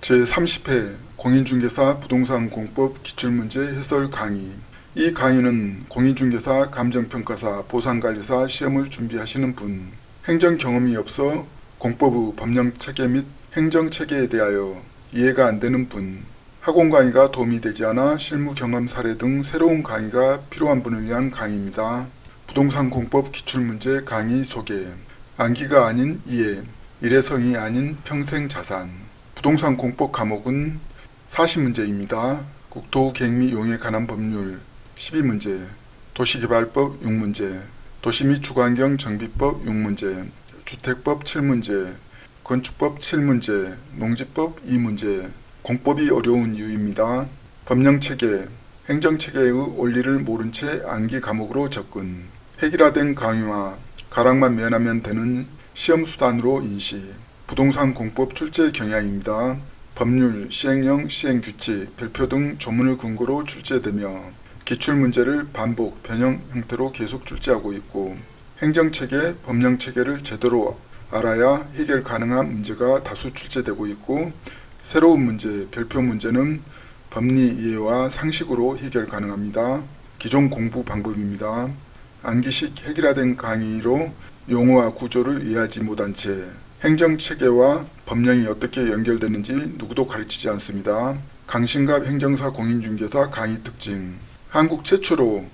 제30회 공인중개사 부동산 공법 기출문제 해설 강의. 이 강의는 공인중개사, 감정평가사, 보상관리사 시험을 준비하시는 분, 행정 경험이 없어 공법의 법령체계 및 행정체계에 대하여 이해가 안 되는 분, 학원 강의가 도움이 되지 않아 실무 경험 사례 등 새로운 강의가 필요한 분을 위한 강의입니다. 부동산 공법 기출문제 강의 소개. 암기가 아닌 이해, 일회성이 아닌 평생자산. 부동산 공법 과목은 40문제입니다. 국토계획 및 용에 관한 법률 12문제, 도시개발법 6문제, 도시 및 주거환경 정비법 6문제, 주택법 7문제, 건축법 7문제, 농지법 2문제. 공법이 어려운 이유입니다. 법령체계, 행정체계의 원리를 모른 채 암기 과목으로 접근, 획일화된 강의와 가락만 면하면 되는 시험수단으로 인식, 부동산 공법 출제 경향입니다. 법률, 시행령, 시행규칙, 별표 등 조문을 근거로 출제되며 기출문제를 반복, 변형 형태로 계속 출제하고 있고 행정체계, 법령체계를 제대로 알아야 해결 가능한 문제가 다수 출제되고 있고 새로운 문제, 별표 문제는 법리 이해와 상식으로 해결 가능합니다. 기존 공부 방법입니다. 암기식 획일화된 강의로 용어와 구조를 이해하지 못한 채 행정체계와 법령이 어떻게 연결되는지 누구도 가르치지 않습니다. 강신갑 행정사 공인중개사 강의 특징. 한국 최초로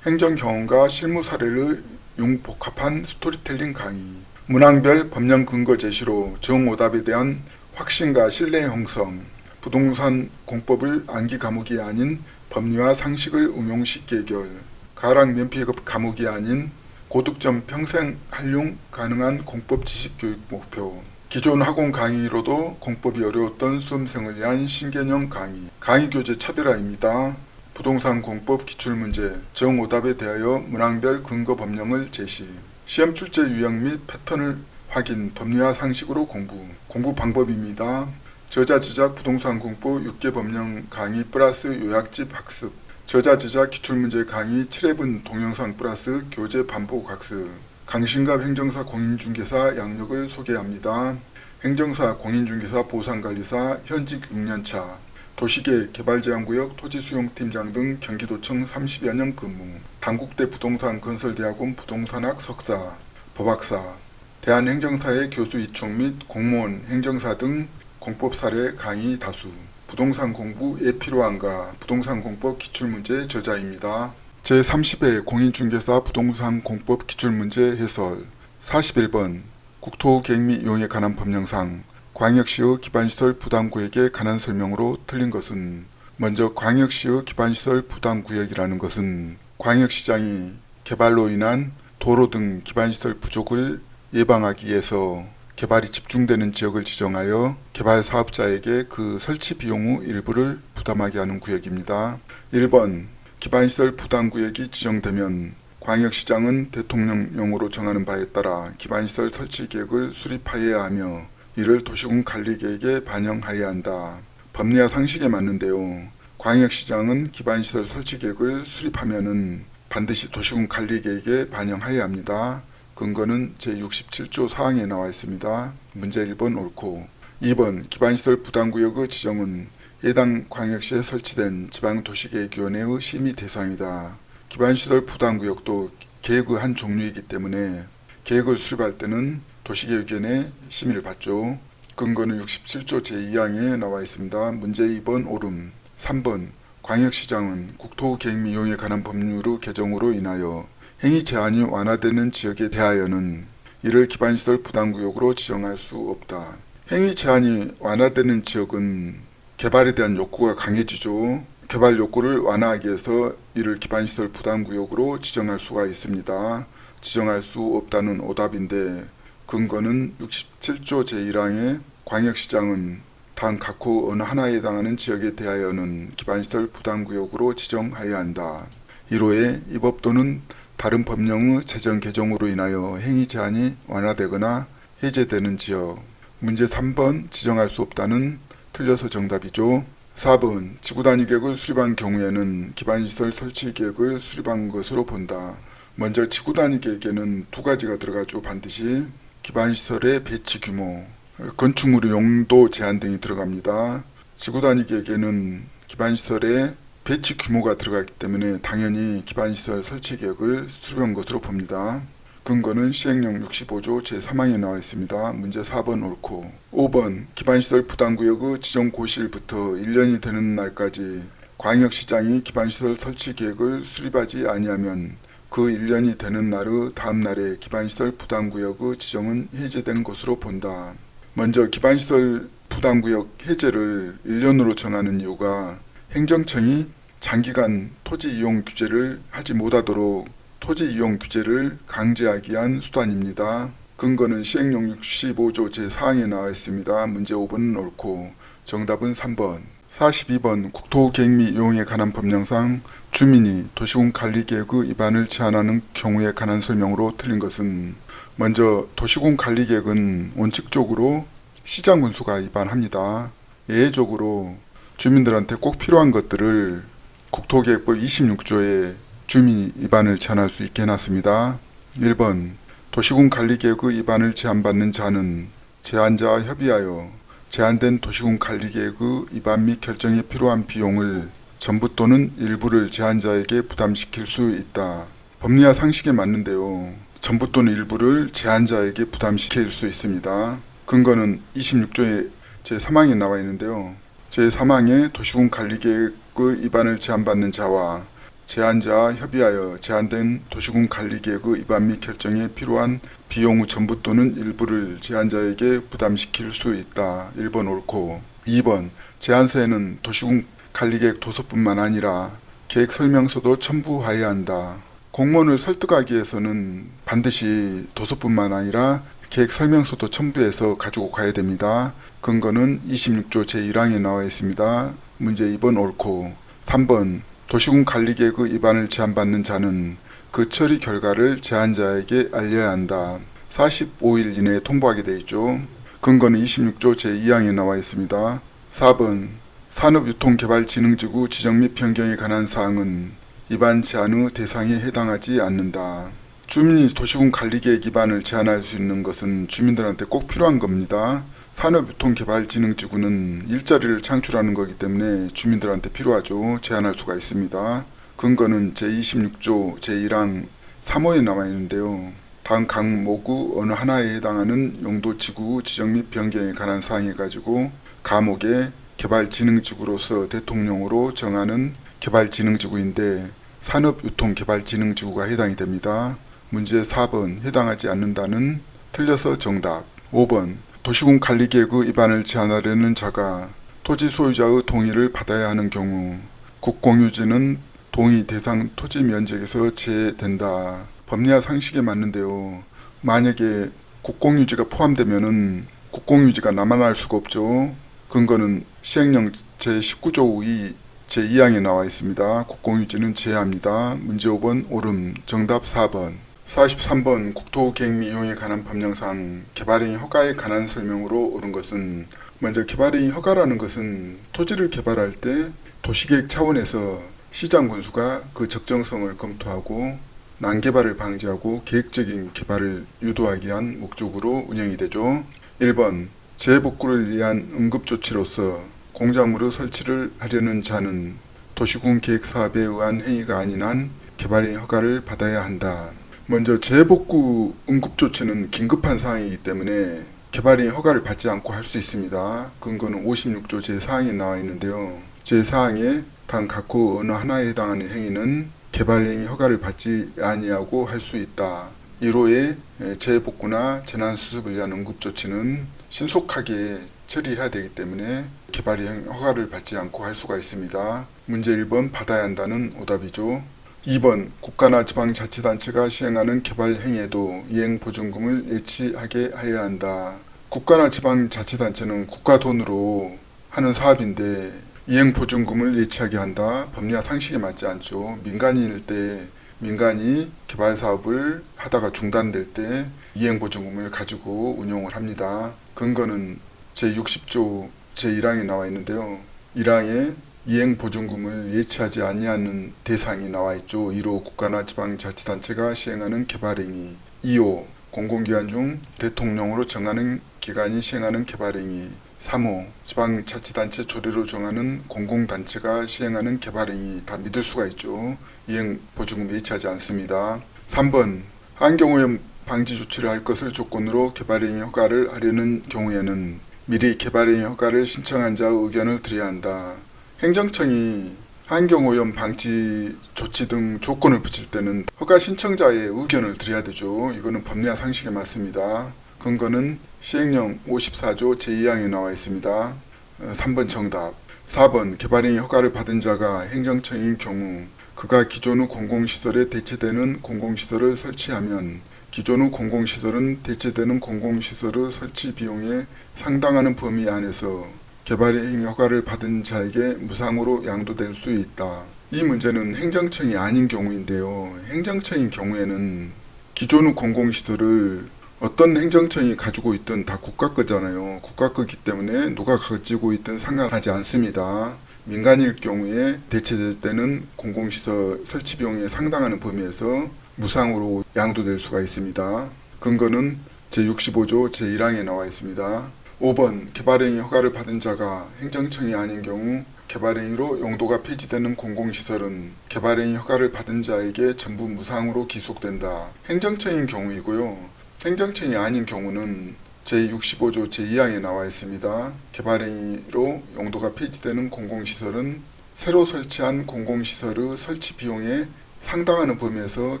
행정경험과 실무 사례를 융복합한 스토리텔링 강의. 문항별 법령 근거 제시로 정오답에 대한 확신과 신뢰 형성. 부동산 공법을 암기 과목이 아닌 법리와 상식을 응용 쉽게 해결. 가락 면피 과목이 아닌 고득점 평생 활용 가능한 공법 지식 교육 목표. 기존 학원 강의로도 공법이 어려웠던 수험생을 위한 신개념 강의. 강의 교재 차별화입니다. 부동산 공법 기출문제, 정오답에 대하여 문항별 근거 법령을 제시. 시험 출제 유형 및 패턴을 확인, 법리와 상식으로 공부. 공부 방법입니다. 저자지작 부동산 공법 6개 법령 강의 플러스 요약집 학습. 저자지작 기출문제 강의 7회분 동영상 플러스 교재 반복 학습. 강신갑 행정사 공인중개사 양력을 소개합니다. 행정사, 공인중개사, 보상관리사, 현직 6년차, 도시계획, 개발제한구역, 토지수용팀장 등 경기도청 30여 년 근무, 단국대 부동산 건설대학원 부동산학 석사, 법학사, 대한행정사의 교수 이총 및 공무원, 행정사 등 공법 사례 강의 다수. 부동산 공부에 필요한가? 부동산 공법 기출문제 저자입니다. 제30회 공인중개사 부동산 공법 기출문제 해설. 41번 국토계획 및 용에 관한 법령상 광역시의 기반시설 부담구역에 관한 설명으로 틀린 것은. 먼저 광역시의 기반시설 부담구역이라는 것은 광역시장이 개발로 인한 도로 등 기반시설 부족을 예방하기 위해서 개발이 집중되는 지역을 지정하여 개발 사업자에게 그 설치 비용의 일부를 부담하게 하는 구역입니다. 1번 기반시설 부담구역이 지정되면 광역시장은 대통령령으로 정하는 바에 따라 기반시설 설치 계획을 수립하여야 하며 이를 도시군 관리계획에 반영하여야 한다. 법리와 상식에 맞는데요. 광역시장은 기반시설 설치 계획을 수립하면은 반드시 도시군 관리계획에 반영하여야 합니다. 근거는 제67조 사항에 나와 있습니다. 문제 1번 옳고 2번 기반시설 부담구역의 지정은 해당 광역시에 설치된 지방도시계획위원회의 심의 대상이다. 기반시설 부담구역도 계획의 한 종류이기 때문에 계획을 수립할 때는 도시계획위원회 심의를 받죠. 근거는 67조 제2항에 나와 있습니다. 문제 2번 옳음. 3번 광역시장은 국토계획 및 용에 관한 법률의 개정으로 인하여 행위 제한이 완화되는 지역에 대하여는 이를 기반시설 부담구역으로 지정할 수 없다. 행위 제한이 완화되는 지역은 개발에 대한 욕구가 강해지죠. 개발 욕구를 완화하기 위해서 이를 기반시설 부담구역으로 지정할 수가 있습니다. 지정할 수 없다는 오답인데 근거는 67조 제1항에 광역시장은 단 각호 어느 하나에 해당하는 지역에 대하여는 기반시설 부담구역으로 지정하여야 한다. 이로에 이 법도는 다른 법령의 제정 개정으로 인하여 행위 제한이 완화되거나 해제되는 지역. 문제 3번 지정할 수 없다는 틀려서 정답이죠. 4번 지구단위 계획을 수립한 경우에는 기반시설 설치 계획을 수립한 것으로 본다. 먼저 지구단위 계획에는 두 가지가 들어가죠. 반드시 기반시설의 배치 규모, 건축물의 용도 제한 등이 들어갑니다. 지구단위 계획에는 기반시설의 배치 규모가 들어가기 때문에 당연히 기반시설 설치 계획을 수립한 것으로 봅니다. 근거는 시행령 65조 제3항에 나와 있습니다. 문제 4번 옳고 5번 기반시설 부담구역의 지정 고시일부터 1년이 되는 날까지 광역시장이 기반시설 설치 계획을 수립하지 아니하면 그 1년이 되는 날의 다음 날에 기반시설 부담구역의 지정은 해제된 것으로 본다. 먼저 기반시설 부담구역 해제를 1년으로 정하는 이유가 행정청이 장기간 토지 이용 규제를 하지 못하도록 토지 이용 규제를 강제하기 위한 수단입니다. 근거는 시행령 65조 제4항에 나와 있습니다. 문제 5번은 옳고 정답은 3번. 42번 국토계획 및 이용에 관한 법령상 주민이 도시군 관리계획의 위반을 제한하는 경우에 관한 설명으로 틀린 것은 먼저 도시군 관리계획은 원칙적으로 시장 군수가 위반합니다. 예외적으로 주민들한테 꼭 필요한 것들을 국토계획법 26조에 주민이 위반을 제한할 수 있게 해놨습니다. 1번 도시군 관리계획의 위반을 제한받는 자는 제한자와 협의하여 제한된 도시군 관리계획의 위반 및 결정에 필요한 비용을 전부 또는 일부를 제한자에게 부담시킬 수 있다. 법리와 상식에 맞는데요. 전부 또는 일부를 제한자에게 부담시킬 수 있습니다. 근거는 26조의 제3항에 나와 있는데요. 제3항에 도시군 관리계획의 위반을 제한받는 자와 제한자와 협의하여 제한된 도시군 관리계획의 위반 및 결정에 필요한 비용의 전부 또는 일부를 제한자에게 부담시킬 수 있다. 1번 옳고 2번 제한서에는 도시군 관리계획 도서뿐만 아니라 계획 설명서도 첨부하여야 한다. 공무원을 설득하기 위해서는 반드시 도서뿐만 아니라 계획 설명서도 첨부해서 가지고 가야 됩니다. 근거는 26조 제1항에 나와 있습니다. 문제 2번 옳고 3번 도시군 관리계획의 위반을 제한받는 자는 그 처리 결과를 제한자에게 알려야 한다. 45일 이내에 통보하게 되어 있죠. 근거는 26조 제2항에 나와 있습니다. 4번 산업유통개발진흥지구 지정 및 변경에 관한 사항은 위반 제한의 대상에 해당하지 않는다. 주민이 도시군 관리계획 위반을 제한할 수 있는 것은 주민들한테 꼭 필요한 겁니다. 산업유통개발진흥지구는 일자리를 창출하는 거기 때문에 주민들한테 필요하죠. 제한할 수가 있습니다. 근거는 제26조 제1항 3호에 나와 있는데요. 다음 강목의 어느 하나에 해당하는 용도지구 지정 및 변경에 관한 사항해 가지고 가목에 개발진흥지구로서 대통령으로 정하는 개발진흥지구인데 산업유통개발진흥지구가 해당이 됩니다. 문제 4번 해당하지 않는다는 틀려서 정답. 5번 도시군 관리계획의 위반을 제한하려는 자가 토지 소유자의 동의를 받아야 하는 경우 국공유지는 동의 대상 토지 면적에서 제외된다. 법리와 상식에 맞는데요. 만약에 국공유지가 포함되면은 국공유지가 남아날 수가 없죠. 근거는 시행령 제19조 2 제2항에 나와 있습니다. 국공유지는 제외합니다. 문제 5번 옳음. 정답 4번. 43번 국토계획 및 이용에 관한 법령상 개발행위 허가에 관한 설명으로 옳은 것은 먼저 개발행위 허가라는 것은 토지를 개발할 때 도시계획 차원에서 시장 군수가 그 적정성을 검토하고 난개발을 방지하고 계획적인 개발을 유도하기 위한 목적으로 운영이 되죠. 1번 재복구를 위한 응급조치로서 공작물의 설치를 하려는 자는 도시군 계획사업에 의한 행위가 아닌 한 개발행위 허가를 받아야 한다. 먼저 재복구 응급조치는 긴급한 사항이기 때문에 개발행위 허가를 받지 않고 할 수 있습니다. 근거는 56조 제4항에 나와 있는데요. 제4항에 단 각호 어느 하나에 해당하는 행위는 개발행위 허가를 받지 아니하고 할 수 있다. 1호의 재복구나 재난수습을 위한 응급조치는 신속하게 처리해야 되기 때문에 개발행위 허가를 받지 않고 할 수가 있습니다. 문제 1번 받아야 한다는 오답이죠. 2번 국가나 지방자치단체가 시행하는 개발행위에도 이행보증금을 예치하게 해야 한다. 국가나 지방자치단체는 국가 돈으로 하는 사업인데 이행보증금을 예치하게 한다. 법리와 상식에 맞지 않죠. 민간인일 때 민간이 개발사업을 하다가 중단될 때 이행보증금을 가지고 운용을 합니다. 근거는 제60조 제1항에 나와 있는데요. 1항에 이행보증금을 예치하지 아니하는 대상이 나와 있죠. 1호 국가나 지방자치단체가 시행하는 개발행위. 2호 공공기관 중 대통령으로 정하는 기관이 시행하는 개발행위. 3호 지방자치단체 조례로 정하는 공공단체가 시행하는 개발행위. 다 믿을 수가 있죠. 이행 보증금 예치하지 않습니다. 3번 환경오염 방지 조치를 할 것을 조건으로 개발행위 허가를 하려는 경우에는 미리 개발행위 허가를 신청한 자의 의견을 드려야 한다. 행정청이 환경오염 방지 조치 등 조건을 붙일 때는 허가 신청자의 의견을 드려야 되죠. 이거는 법리와 상식에 맞습니다. 근거는 시행령 54조 제2항에 나와 있습니다. 3번 정답. 4번 개발행위 허가를 받은 자가 행정청인 경우 그가 기존 후 공공시설에 대체되는 공공시설을 설치하면 기존 후 공공시설은 대체되는 공공시설의 설치 비용에 상당하는 범위 안에서 개발행위 허가를 받은 자에게 무상으로 양도될 수 있다. 이 문제는 행정청이 아닌 경우인데요. 행정청인 경우에는 기존 후 공공시설을 어떤 행정청이 가지고 있든 다 국가 거잖아요. 국가 거기 때문에 누가 가지고 있든 상관하지 않습니다. 민간일 경우에 대체될 때는 공공시설 설치 비용에 상당하는 범위에서 무상으로 양도될 수가 있습니다. 근거는 제65조 제1항에 나와 있습니다. 5번 개발행위 허가를 받은 자가 행정청이 아닌 경우 개발행위로 용도가 폐지되는 공공시설은 개발행위 허가를 받은 자에게 전부 무상으로 기속된다. 행정청인 경우이고요. 행정청이 아닌 경우는 제65조 제2항에 나와 있습니다. 개발행위로 용도가 폐지되는 공공시설은 새로 설치한 공공시설의 설치 비용에 상당하는 범위에서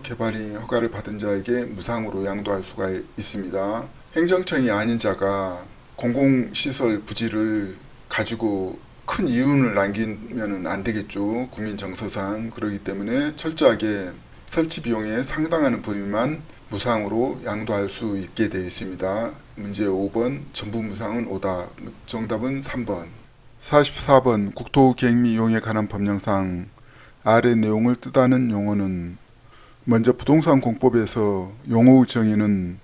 개발행위 허가를 받은 자에게 무상으로 양도할 수가 있습니다. 행정청이 아닌 자가 공공시설 부지를 가지고 큰 이윤을 남기면 안 되겠죠. 국민정서상. 그렇기 때문에 철저하게 설치 비용에 상당하는 범위만 무상으로 양도할 수 있게 되어 있습니다. 문제 5번 전부 무상은 오다. 정답은 3번. 44번 국토계획 및 이용에 관한 법령상 아래 내용을 뜻하는 용어는 먼저 부동산 공법에서 용어의 정의는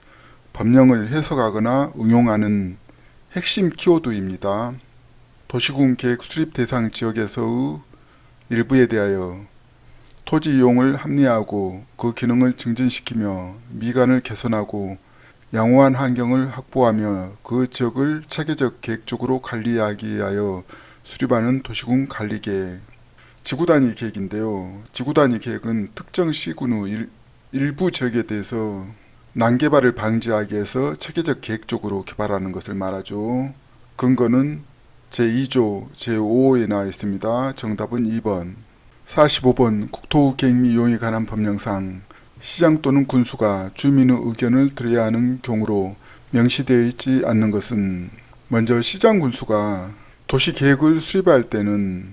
법령을 해석하거나 응용하는 핵심 키워드입니다. 도시군 계획 수립 대상 지역에서의 일부에 대하여 토지 이용을 합리화하고 그 기능을 증진시키며 미관을 개선하고 양호한 환경을 확보하며 그 지역을 체계적 계획적으로 관리하기 위하여 수립하는 도시군 관리계획. 지구단위 계획인데요. 지구단위 계획은 특정 시군의 일부 지역에 대해서 난개발을 방지하기 위해서 체계적 계획적으로 개발하는 것을 말하죠. 근거는 제2조 제5호에 나와 있습니다. 정답은 2번. 45번 국토계획 및 이용에 관한 법령상 시장 또는 군수가 주민의 의견을 들어야 하는 경우로 명시되어 있지 않는 것은 먼저 시장 군수가 도시계획을 수립할 때는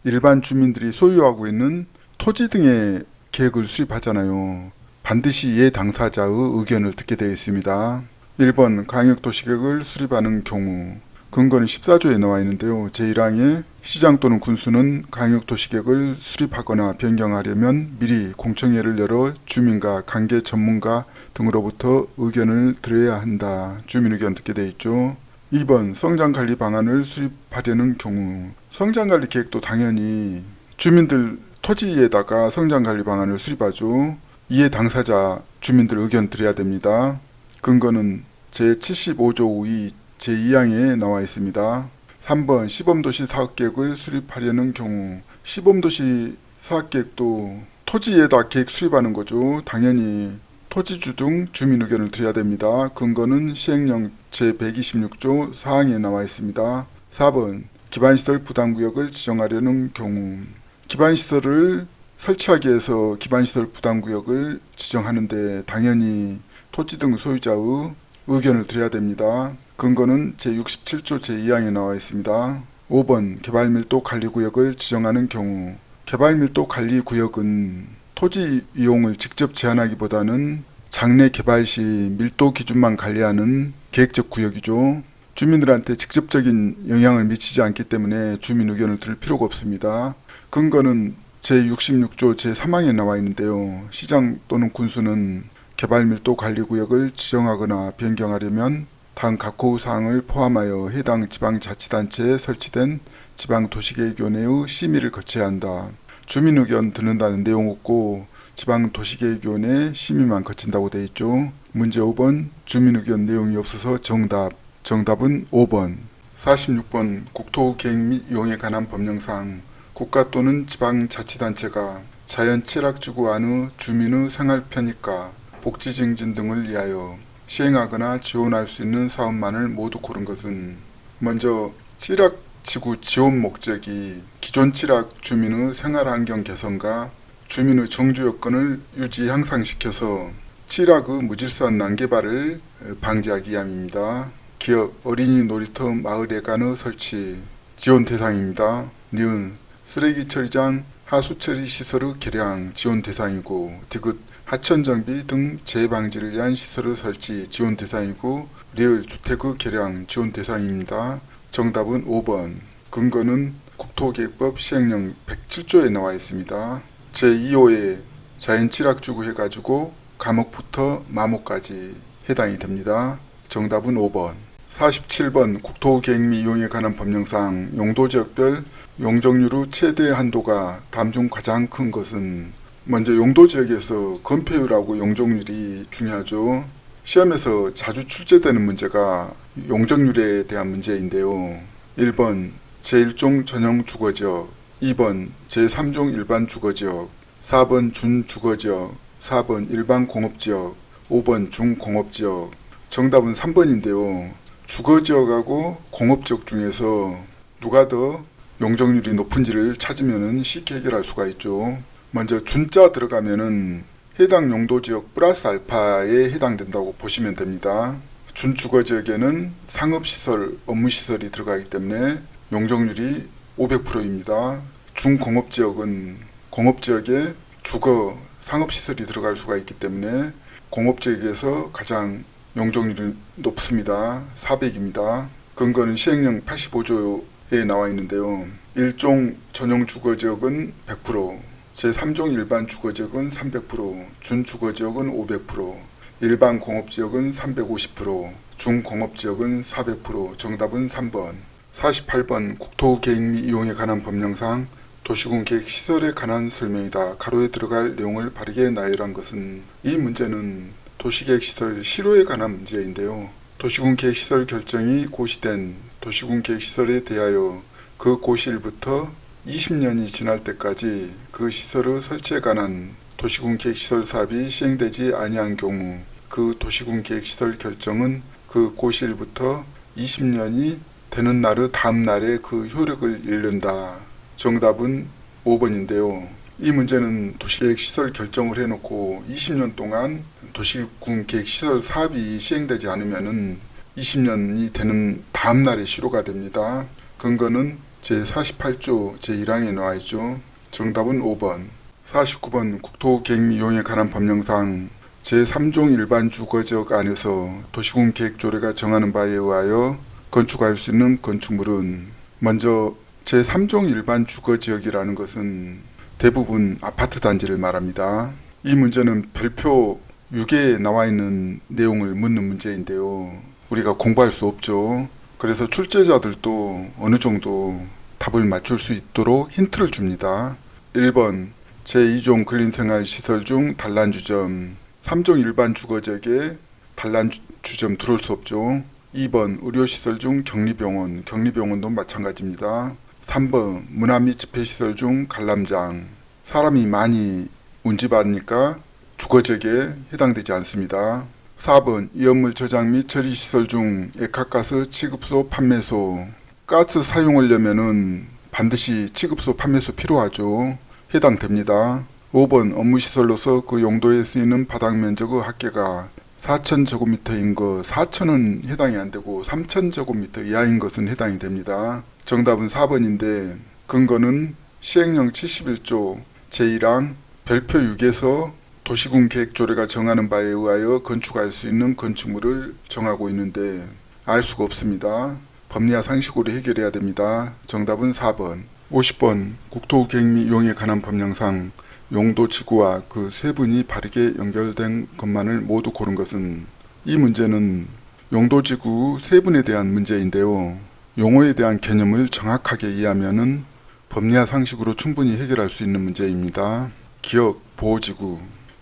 일반 주민들이 소유하고 있는 토지 등의 계획을 수립하잖아요. 반드시 이해 당사자의 의견을 듣게 되어 있습니다. 1번 광역도시계획을 수립하는 경우 근거는 14조에 나와 있는데요. 제1항에 시장 또는 군수는 광역도시계획을 수립하거나 변경하려면 미리 공청회를 열어 주민과 관계 전문가 등으로부터 의견을 들어야 한다. 주민 의견 듣게 되어 있죠. 2번 성장관리 방안을 수립하려는 경우 성장관리 계획도 당연히 주민들 토지에다가 성장관리 방안을 수립하죠. 이해 당사자 주민들 의견 드려야 됩니다. 근거는 제75조 2 제2항에 나와 있습니다. 3번 시범도시 사업계획을 수립하려는 경우 시범도시 사업계획도 토지에다 계획 수립하는 거죠. 당연히 토지주 등 주민 의견을 드려야 됩니다. 근거는 시행령 제126조 4항에 나와 있습니다. 4번 기반시설 부담구역을 지정하려는 경우 기반시설을 설치하기 위해서 기반시설 부담구역을 지정하는데 당연히 토지 등 소유자의 의견을 드려야 됩니다. 근거는 제67조 제2항에 나와 있습니다. 5번 개발밀도 관리구역을 지정하는 경우 개발밀도 관리구역은 토지 이용을 직접 제한하기보다는 장래 개발 시 밀도 기준만 관리하는 계획적 구역이죠. 주민들한테 직접적인 영향을 미치지 않기 때문에 주민 의견을 들을 필요가 없습니다. 근거는 제66조 제3항에 나와 있는데요. 시장 또는 군수는 개발밀도 관리구역을 지정하거나 변경하려면 다음 각호 사항을 포함하여 해당 지방자치단체에 설치된 지방도시계획위원회의 심의를 거쳐야 한다. 주민 의견 듣는다는 내용 없고 지방도시계획위원회 심의만 거친다고 되어 있죠. 문제 5번 주민 의견 내용이 없어서 정답. 정답은 5번. 46번 국토계획 및 이용에 관한 법령상 국가 또는 지방자치단체가 자연취락지구 안의 주민의 생활 편익과 복지 증진 등을 위하여 시행하거나 지원할 수 있는 사업만을 모두 고른 것은 먼저 취락지구 지원 목적이 기존 취락 주민의 생활환경 개선과 주민의 정주 여건을 유지 향상시켜서 취락의 무질서한 난개발을 방지하기 위함입니다. 기업, 어린이 놀이터, 마을회관의 설치 지원 대상입니다. 니은 쓰레기 처리장, 하수처리 시설의 개량 지원 대상이고 디귿 하천 정비 등 재해 방지를 위한 시설의 설치 지원 대상이고 리을 주택의 개량 지원 대상입니다. 정답은 5번. 근거는 국토계획법 시행령 107조에 나와 있습니다. 제2호에 자연취락지구 해가지고 감옥부터 마목까지 해당이 됩니다. 정답은 5번. 47번 국토계획 및 이용에 관한 법령상 용도지역별 용적률의 최대 한도가 다음 중 가장 큰 것은 먼저 용도지역에서 건폐율하고 용적률이 중요하죠. 시험에서 자주 출제되는 문제가 용적률에 대한 문제인데요. 1번 제1종 전용 주거지역, 2번 제3종 일반 주거지역, 4번 준주거지역, 4번 일반 공업지역, 5번 중공업지역. 정답은 3번인데요. 주거지역하고 공업지역 중에서 누가 더 용적률이 높은지를 찾으면 쉽게 해결할 수가 있죠. 먼저 준자 들어가면은 해당 용도지역 플러스 알파에 해당된다고 보시면 됩니다. 준주거지역에는 상업시설, 업무시설이 들어가기 때문에 용적률이 500%입니다. 중공업지역은 공업지역에 주거, 상업시설이 들어갈 수가 있기 때문에 공업지역에서 가장 용적률이 높습니다. 400입니다. 근거는 시행령 85조에 나와 있는데요. 1종 전용 주거지역은 100%, 제3종 일반 주거지역은 300%, 준주거지역은 500%, 일반 공업지역은 350%, 중공업지역은 400%. 정답은 3번. 48번 국토계획 및 이용에 관한 법령상 도시군 계획 시설에 관한 설명이다. 가로에 들어갈 내용을 바르게 나열한 것은 이 문제는 도시계획 시설 실효에 관한 문제인데요. 도시군 계획 시설 결정이 고시된 도시군 계획 시설에 대하여 그 고시일부터 20년이 지날 때까지 그 시설의 설치에 관한 도시군 계획시설 사업이 시행되지 아니한 경우 그 도시군 계획시설 결정은 그 고시일부터 20년이 되는 날의 다음 날에 그 효력을 잃는다. 정답은 5번인데요. 이 문제는 도시계획시설 결정을 해놓고 20년 동안 도시군 계획시설 사업이 시행되지 않으면 20년이 되는 다음 날에 실효가 됩니다. 근거는 제48조 제1항에 나와 있죠. 정답은 5번. 49번 국토계획 및 이용에 관한 법령상 제3종 일반 주거지역 안에서 도시군 계획조례가 정하는 바에 의하여 건축할 수 있는 건축물은 먼저 제3종 일반 주거지역이라는 것은 대부분 아파트 단지를 말합니다. 이 문제는 별표 6에 나와 있는 내용을 묻는 문제인데요. 우리가 공부할 수 없죠. 그래서 출제자들도 어느 정도 답을 맞출 수 있도록 힌트를 줍니다. 1번 제2종 근린생활시설 중 단란주점, 3종 일반 주거지역에 단란주점 들어올 수 없죠. 2번 의료시설 중 격리병원, 격리병원도 마찬가지입니다. 3번 문화 및 집회시설 중 관람장, 사람이 많이 운집하니까 주거지역에 해당되지 않습니다. 4번 이연물 저장 및 처리시설 중 액화가스 취급소 판매소, 가스 사용하려면은 반드시 취급소 판매소 필요하죠. 해당됩니다. 5번 업무시설로서 그 용도에 쓰이는 바닥면적의 합계가 4,000제곱미터인 것, 4,000은 해당이 안되고 3,000제곱미터 이하인 것은 해당이 됩니다. 정답은 4번인데 근거는 시행령 71조 제1항 별표 6에서 도시군 계획조례가 정하는 바에 의하여 건축할 수 있는 건축물을 정하고 있는데 알 수가 없습니다. 법리와 상식으로 해결해야 됩니다. 정답은 4번. 50번 국토계획 및 이용에 관한 법령상 용도지구와 그 세분이 바르게 연결된 것만을 모두 고른 것은 이 문제는 용도지구 세분에 대한 문제인데요. 용어에 대한 개념을 정확하게 이해하면은 법리와 상식으로 충분히 해결할 수 있는 문제입니다. 기업 보호지구,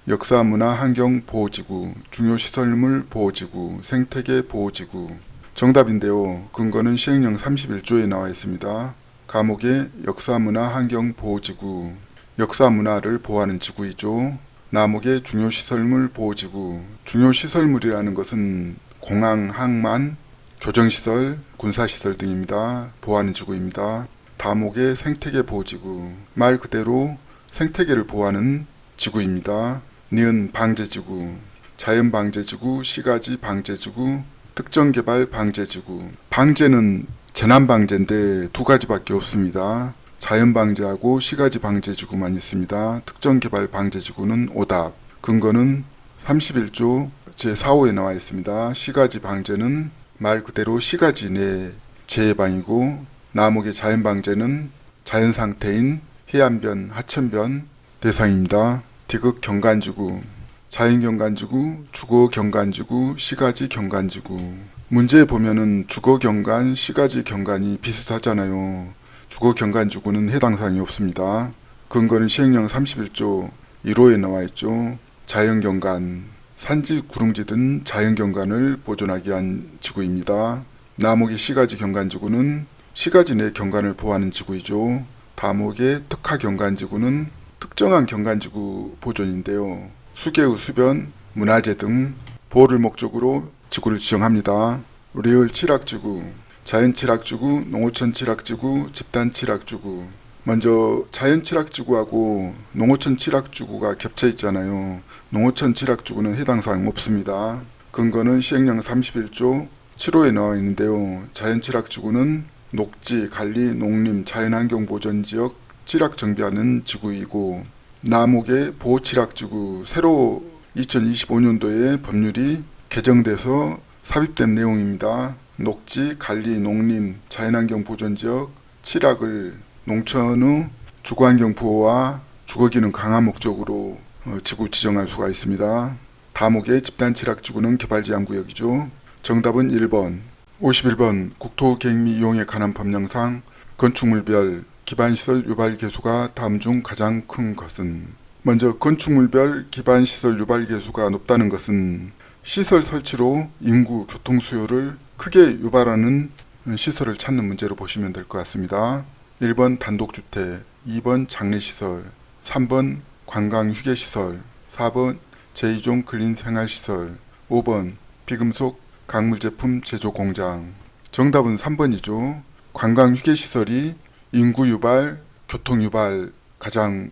역사 문화 환경 보호지구, 중요시설물 보호지구, 생태계 보호지구, 정답인데요. 근거는 시행령 31조에 나와 있습니다. 감옥의 역사문화 환경보호지구, 역사문화를 보호하는 지구이죠. 남옥의 중요시설물 보호지구, 중요시설물이라는 것은 공항, 항만, 교정시설, 군사시설 등입니다. 보호하는 지구입니다. 다목의 생태계 보호지구, 말 그대로 생태계를 보호하는 지구입니다. 니은 방제지구, 자연방제지구, 시가지 방제지구, 특정개발 방제지구. 방제는 재난방제인데 두 가지밖에 없습니다. 자연방제하고 시가지 방제지구만 있습니다. 특정개발 방제지구는 오답. 근거는 31조 제4호에 나와 있습니다. 시가지 방제는 말 그대로 시가지 내 재해방이고, 남옥의 자연방제는 자연상태인 해안변, 하천변 대상입니다. 디귿 경관지구, 자연경관지구, 주거경관지구, 시가지경관지구. 문제에 보면은 주거경관, 시가지경관이 비슷하잖아요. 주거경관지구는 해당 사항이 없습니다. 근거는 시행령 31조 1호에 나와 있죠. 자연경관, 산지, 구릉지 등 자연경관을 보존하기 위한 지구입니다. 남옥의 시가지경관지구는 시가지 내 경관을 보호하는 지구이죠. 다목의 특화경관지구는 특정한 경관지구 보존인데요. 수개의 수변, 문화재 등 보호를 목적으로 지구를 지정합니다. 리을 칠학지구, 자연칠학지구, 농어촌 칠학지구, 집단칠학지구. 먼저 자연칠학지구하고 농어촌 칠학지구가 겹쳐 있잖아요. 농어촌 칠학지구는 해당 사항 없습니다. 근거는 시행령 31조 7호에 나와 있는데요. 자연칠학지구는 녹지, 관리, 농림, 자연환경 보전지역 칠학 정비하는 지구이고, 남옥의 보호칠학지구, 새로 2025년도에 법률이 개정돼서 삽입된 내용입니다. 녹지, 관리, 농림, 자연환경 보전지역 칠학을 농촌의 주거환경 보호와 주거기능 강화 목적으로 지구 지정할 수가 있습니다. 다목의 집단칠학지구는 개발제한구역이죠. 정답은 1번. 51번 국토계획 및 이용에 관한 법령상 건축물별 기반시설 유발 계수가 다음 중 가장 큰 것은? 먼저 건축물별 기반시설 유발 계수가 높다는 것은 시설 설치로 인구 교통 수요를 크게 유발하는 시설을 찾는 문제로 보시면 될 것 같습니다. 1번 단독주택, 2번 장례시설, 3번 관광휴게시설, 4번 제2종 근린생활시설, 5번 비금속 강물제품 제조 공장. 정답은 3번이죠. 관광휴게시설이 인구 유발, 교통 유발 가장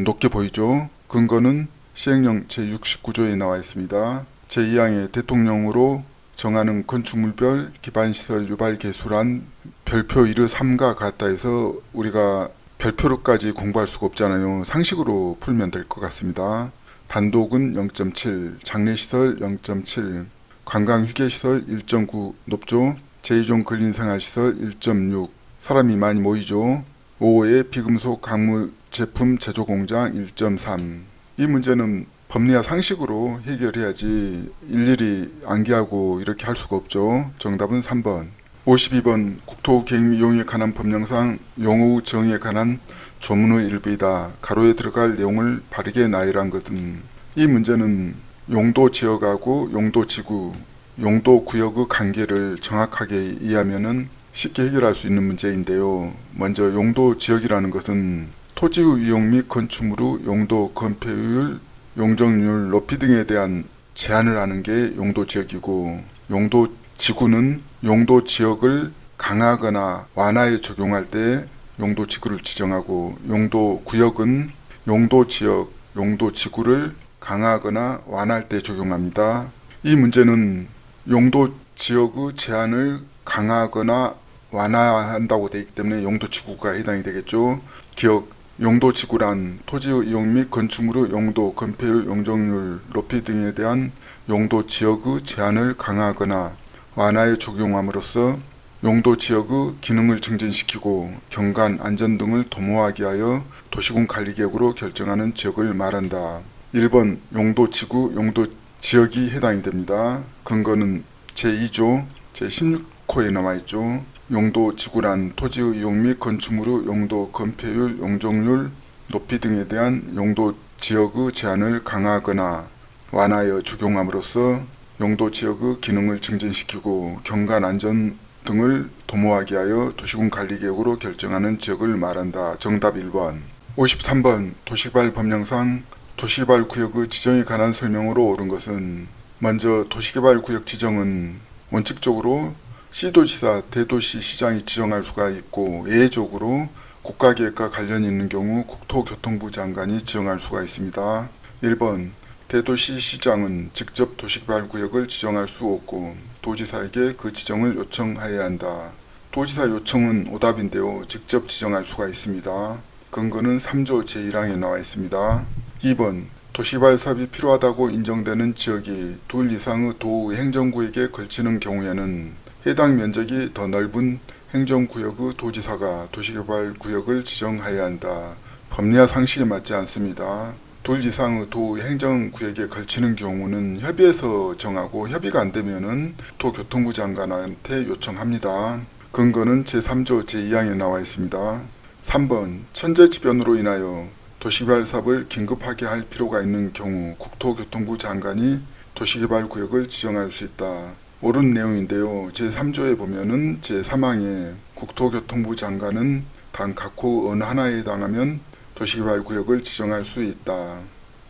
높게 보이죠. 근거는 시행령 제69조에 나와 있습니다. 제2항의 대통령으로 정하는 건축물별 기반시설 유발 계수란 별표 1의 3과 같다 해서 우리가 별표로까지 공부할 수가 없잖아요. 상식으로 풀면 될 것 같습니다. 단독은 0.7, 장례시설 0.7, 관광휴게시설 1.9 높죠. 제2종 근린생활시설 1.6 사람이 많이 모이죠. 5의 비금속 강물 제품 제조공장 1.3. 이 문제는 법리와 상식으로 해결해야지 일일이 암기하고 이렇게 할 수가 없죠. 정답은 3번. 52번 국토계획 및 이용에 관한 법령상 용어 정의에 관한 조문의 일부이다. 가로에 들어갈 내용을 바르게 나열한 것은? 이 문제는 용도 지역하고 용도 지구, 용도 구역의 관계를 정확하게 이해하면은 쉽게 해결할 수 있는 문제인데요. 먼저 용도 지역이라는 것은 토지의 이용 및 건축물의 용도 건폐율, 용적률 높이 등에 대한 제한을 하는 게 용도 지역이고, 용도 지구는 용도 지역을 강화하거나 완화에 적용할 때 용도 지구를 지정하고, 용도 구역은 용도 지역, 용도 지구를 강화하거나 완화할 때 적용합니다. 이 문제는 용도 지역의 제한을 강화하거나 완화한다고 되어 있기 때문에 용도 지구가 해당이 되겠죠. 기억, 용도 지구란 토지의 이용 및 건축물의 용도, 건폐율, 용적률 높이 등에 대한 용도 지역의 제한을 강화하거나 완화에 적용함으로써 용도 지역의 기능을 증진시키고 경관, 안전 등을 도모하기 위하여 도시군 관리계획으로 결정하는 지역을 말한다. 1번 용도 지구, 용도 지역이 해당이 됩니다. 근거는 제2조 제16호에 나와있죠. 용도 지구란 토지의 이용 및 건축물의 용도, 건폐율, 용적률 높이 등에 대한 용도 지역의 제한을 강화하거나 완화하여 적용함으로써 용도 지역의 기능을 증진시키고 경관 안전 등을 도모하기 위하여 도시군 관리계획으로 결정하는 지역을 말한다. 정답 1번. 53번 도시개발 법령상 도시개발 구역의 지정에 관한 설명으로 옳은 것은 먼저 도시개발 구역 지정은 원칙적으로 시도지사, 대도시 시장이 지정할 수가 있고 예외적으로 국가계획과 관련이 있는 경우 국토교통부 장관이 지정할 수가 있습니다. 1번 대도시 시장은 직접 도시개발구역을 지정할 수 없고 도지사에게 그 지정을 요청해야 한다. 도지사 요청은 오답인데요. 직접 지정할 수가 있습니다. 근거는 3조 제1항에 나와 있습니다. 2번 도시개발 사업이 필요하다고 인정되는 지역이 둘 이상의 도의 행정구역에 걸치는 경우에는 해당 면적이 더 넓은 행정구역의 도지사가 도시개발구역을 지정해야 한다. 법리와 상식에 맞지 않습니다. 둘 이상의 도의 행정구역에 걸치는 경우는 협의해서 정하고 협의가 안되면은 도교통부 장관한테 요청합니다. 근거는 제3조 제2항에 나와 있습니다. 3번 천재지변으로 인하여 도시개발 사업을 긴급하게 할 필요가 있는 경우 국토교통부 장관이 도시개발구역을 지정할 수 있다. 옳은 내용인데요. 제3조에 보면은 제3항에 국토교통부 장관은 단 각호 어느 하나에 해당하면 도시개발구역을 지정할 수 있다.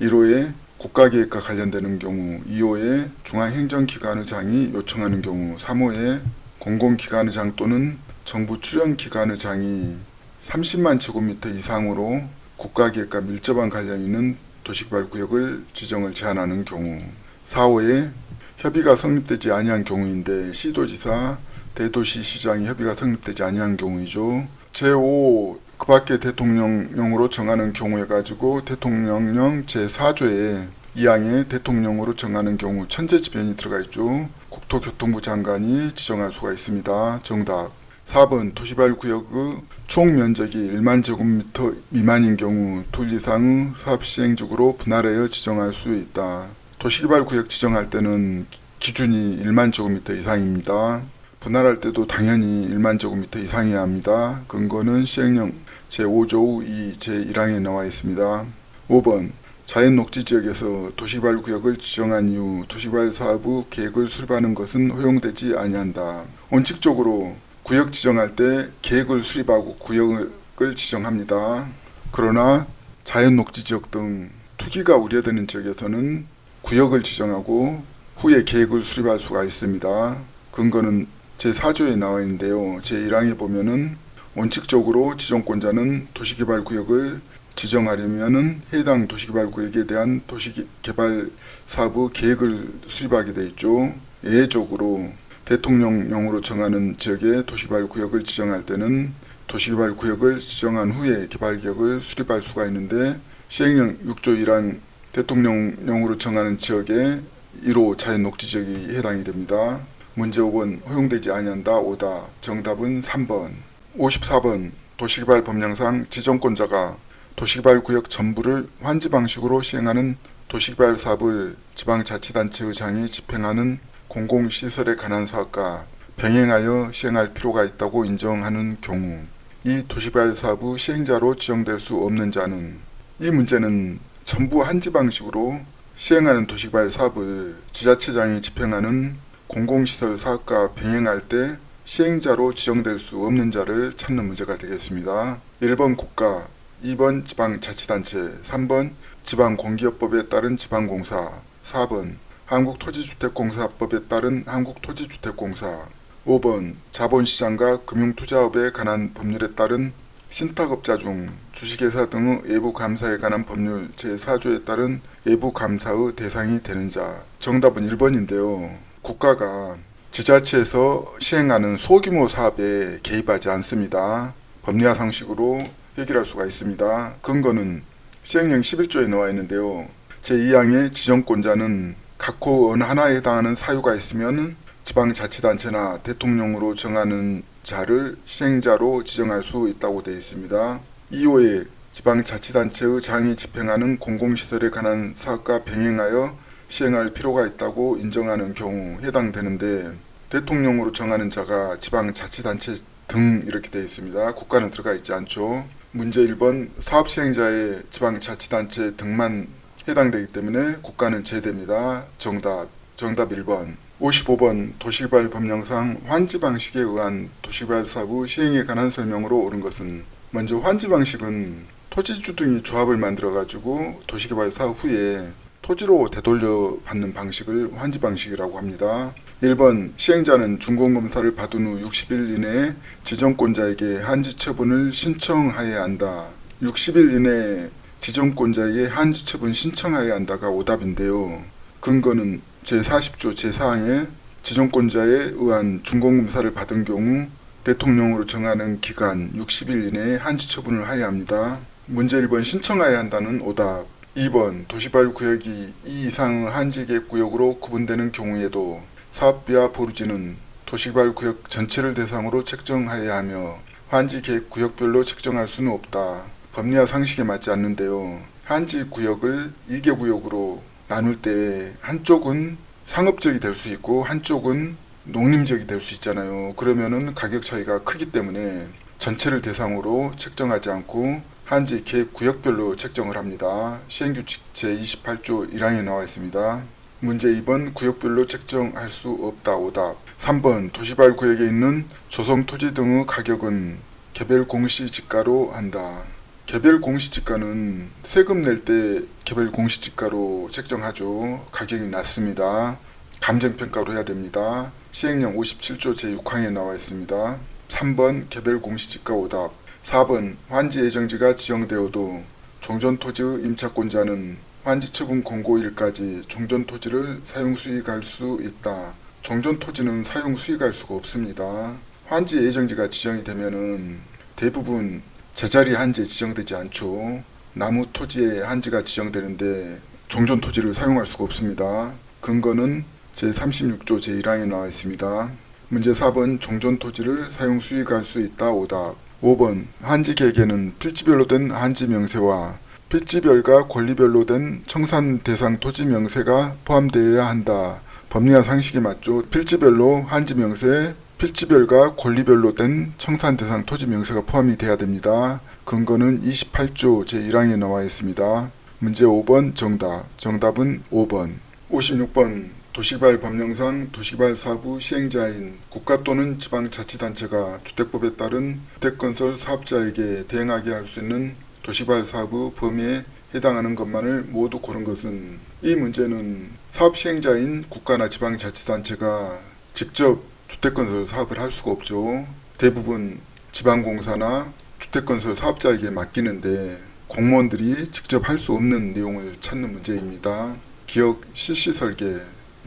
1호에 국가계획과 관련되는 경우, 2호에 중앙행정기관의 장이 요청하는 경우, 3호에 공공기관의 장 또는 정부 출연기관의 장이 30만 제곱미터 이상으로 국가계획과 밀접한 관련이 있는 도시개발구역을 지정을 제한하는 경우, 4호에 협의가 성립되지 아니한 경우인데 시도지사, 대도시시장이 협의가 성립되지 아니한 경우이죠. 제5 그 밖에 대통령령으로 정하는 경우에 가지고 대통령령 제4조에 2항에 대통령으로 정하는 경우 천재지변이 들어가 있죠. 국토교통부 장관이 지정할 수가 있습니다. 정답 4번 도시개발구역의 총 면적이 1만 제곱미터 미만인 경우 둘 이상의 사업시행적으로 분할하여 지정할 수 있다. 도시개발구역 지정할 때는 기준이 1만 제곱미터 이상입니다. 분할할 때도 당연히 1만 제곱미터 이상이어야 합니다. 근거는 시행령 제5조 2 제1항에 나와 있습니다. 5번 자연녹지지역에서 도시개발구역을 지정한 이후 도시개발 사업의 계획을 수립하는 것은 허용되지 아니한다. 원칙적으로 구역 지정할 때 계획을 수립하고 구역을 지정합니다. 그러나 자연녹지지역 등 투기가 우려되는 지역에서는 구역을 지정하고 후에 계획을 수립할 수가 있습니다. 근거는 제4조에 나와 있는데요. 제1항에 보면은 원칙적으로 지정권자는 도시개발구역을 지정하려면은 해당 도시개발구역에 대한 도시개발 사업의 계획을 수립하게 되어 있죠. 예외적으로 대통령령으로 정하는 지역에 도시개발구역을 지정할 때는 도시개발구역을 지정한 후에 개발계획을 수립할 수가 있는데 시행령 6조 1항 대통령령으로 정하는 지역에 1호 자연녹지지역이 해당이 됩니다. 문제 5번 허용되지 아니한다. 오다. 정답은 3번. 54번 도시개발 법령상 지정권자가 도시개발구역 전부를 환지 방식으로 시행하는 도시개발 사업을 지방자치단체의 장이 집행하는 공공시설에 관한 사업과 병행하여 시행할 필요가 있다고 인정하는 경우 이 도시개발 사업의 시행자로 지정될 수 없는 자는 이 문제는 전부 환지 방식으로 시행하는 도시개발 사업을 지자체장이 집행하는 공공시설 사업과 병행할 때 시행자로 지정될 수 없는 자를 찾는 문제가 되겠습니다. 1번 국가, 2번 지방자치단체, 3번 지방공기업법에 따른 지방공사, 4번 한국토지주택공사법에 따른 한국토지주택공사, 5번 자본시장과 금융투자업에 관한 법률에 따른 신탁업자 중 주식회사 등의 외부감사에 관한 법률 제4조에 따른 외부감사의 대상이 되는 자. 정답은 1번인데요. 국가가 지자체에서 시행하는 소규모 사업에 개입하지 않습니다. 법리와 상식으로 해결할 수가 있습니다. 근거는 시행령 11조에 나와 있는데요. 제2항의 지정권자는 각호 어느 하나에 해당하는 사유가 있으면 지방자치단체나 대통령으로 정하는 자를 시행자로 지정할 수 있다고 되어 있습니다. 2호에 지방자치단체의 장이 집행하는 공공시설에 관한 사업과 병행하여 시행할 필요가 있다고 인정하는 경우 해당되는데 대통령으로 정하는 자가 지방자치단체 등 이렇게 되어 있습니다. 국가는 들어가 있지 않죠. 문제 1번 사업시행자의 지방자치단체 등만 해당되기 때문에 국가는 제외됩니다. 정답 정답 1번. 55번 도시개발 법령상 환지 방식에 의한 도시개발 사업 시행에 관한 설명으로 옳은 것은 먼저 환지 방식은 토지주 등이 조합을 만들어 가지고 도시개발 사업 후에 토지로 되돌려 받는 방식을 환지 방식이라고 합니다. 1번 시행자는 준공검사를 받은 후 60일 이내에 지정권자에게 한지 처분을 신청하여야 한다. 60일 이내에 지정권자에게 한지 처분 신청하여야 한다가 오답인데요. 근거는 제40조 제4항에 지정권자에 의한 준공검사를 받은 경우 대통령으로 정하는 기간 60일 이내에 한지 처분을 하여야 합니다. 문제 1번 신청하여야 한다는 오답. 2번 도시개발 구역이 이 이상의 한지계획 구역으로 구분되는 경우에도 사업비와 보루지는 도시개발 구역 전체를 대상으로 책정하여야 하며 한지계획 구역별로 책정할 수는 없다. 법리와 상식에 맞지 않는데요. 한지 구역을 2개 구역으로 나눌 때 한쪽은 상업적이 될 수 있고 한쪽은 농림적이 될 수 있잖아요. 그러면은 가격 차이가 크기 때문에 전체를 대상으로 책정하지 않고 한지 계획 구역별로 책정을 합니다. 시행규칙 제28조 1항에 나와 있습니다. 문제 2번 구역별로 책정할 수 없다. 오답. 3번 도시개발 구역에 있는 조성 토지 등의 가격은 개별 공시지가로 한다. 개별 공시지가는 세금 낼 때 개별 공시지가로 책정하죠. 가격이 낮습니다. 감정평가로 해야 됩니다. 시행령 57조 제6항에 나와 있습니다. 3번 개별 공시지가 오답. 4번 환지 예정지가 지정되어도 종전토지의 임차권자는 환지처분 공고일까지 종전토지를 사용 수익할 수 있다. 종전토지는 사용 수익할 수가 없습니다. 환지 예정지가 지정이 되면은 대부분 제자리 한지에 지정되지 않죠. 나무 토지에 한지가 지정되는데 종전 토지를 사용할 수가 없습니다. 근거는 제36조 제1항에 나와 있습니다. 문제 4번 종전 토지를 사용 수익할 수 있다. 오답. 5번 한지 계획에는 필지별로 된 한지 명세와 필지별과 권리별로 된 청산 대상 토지 명세가 포함되어야 한다. 법리와 상식에 맞죠. 필지별로 한지 명세, 필지별과 권리별로 된 청산 대상 토지 명세가 포함이 돼야 됩니다. 근거는 28조 제1항에 나와 있습니다. 문제 5번 정답. 정답은 5번. 56번 도시개발 법령상 도시개발 사업 시행자인 국가 또는 지방자치단체가 주택법에 따른 주택건설 사업자에게 대행하게 할 수 있는 도시개발 사업 범위에 해당하는 것만을 모두 고른 것은 이 문제는 사업 시행자인 국가나 지방자치단체가 직접 주택건설 사업을 할 수가 없죠. 대부분 지방공사나 주택건설 사업자에게 맡기는데 공무원들이 직접 할 수 없는 내용을 찾는 문제입니다. 기역 실시설계,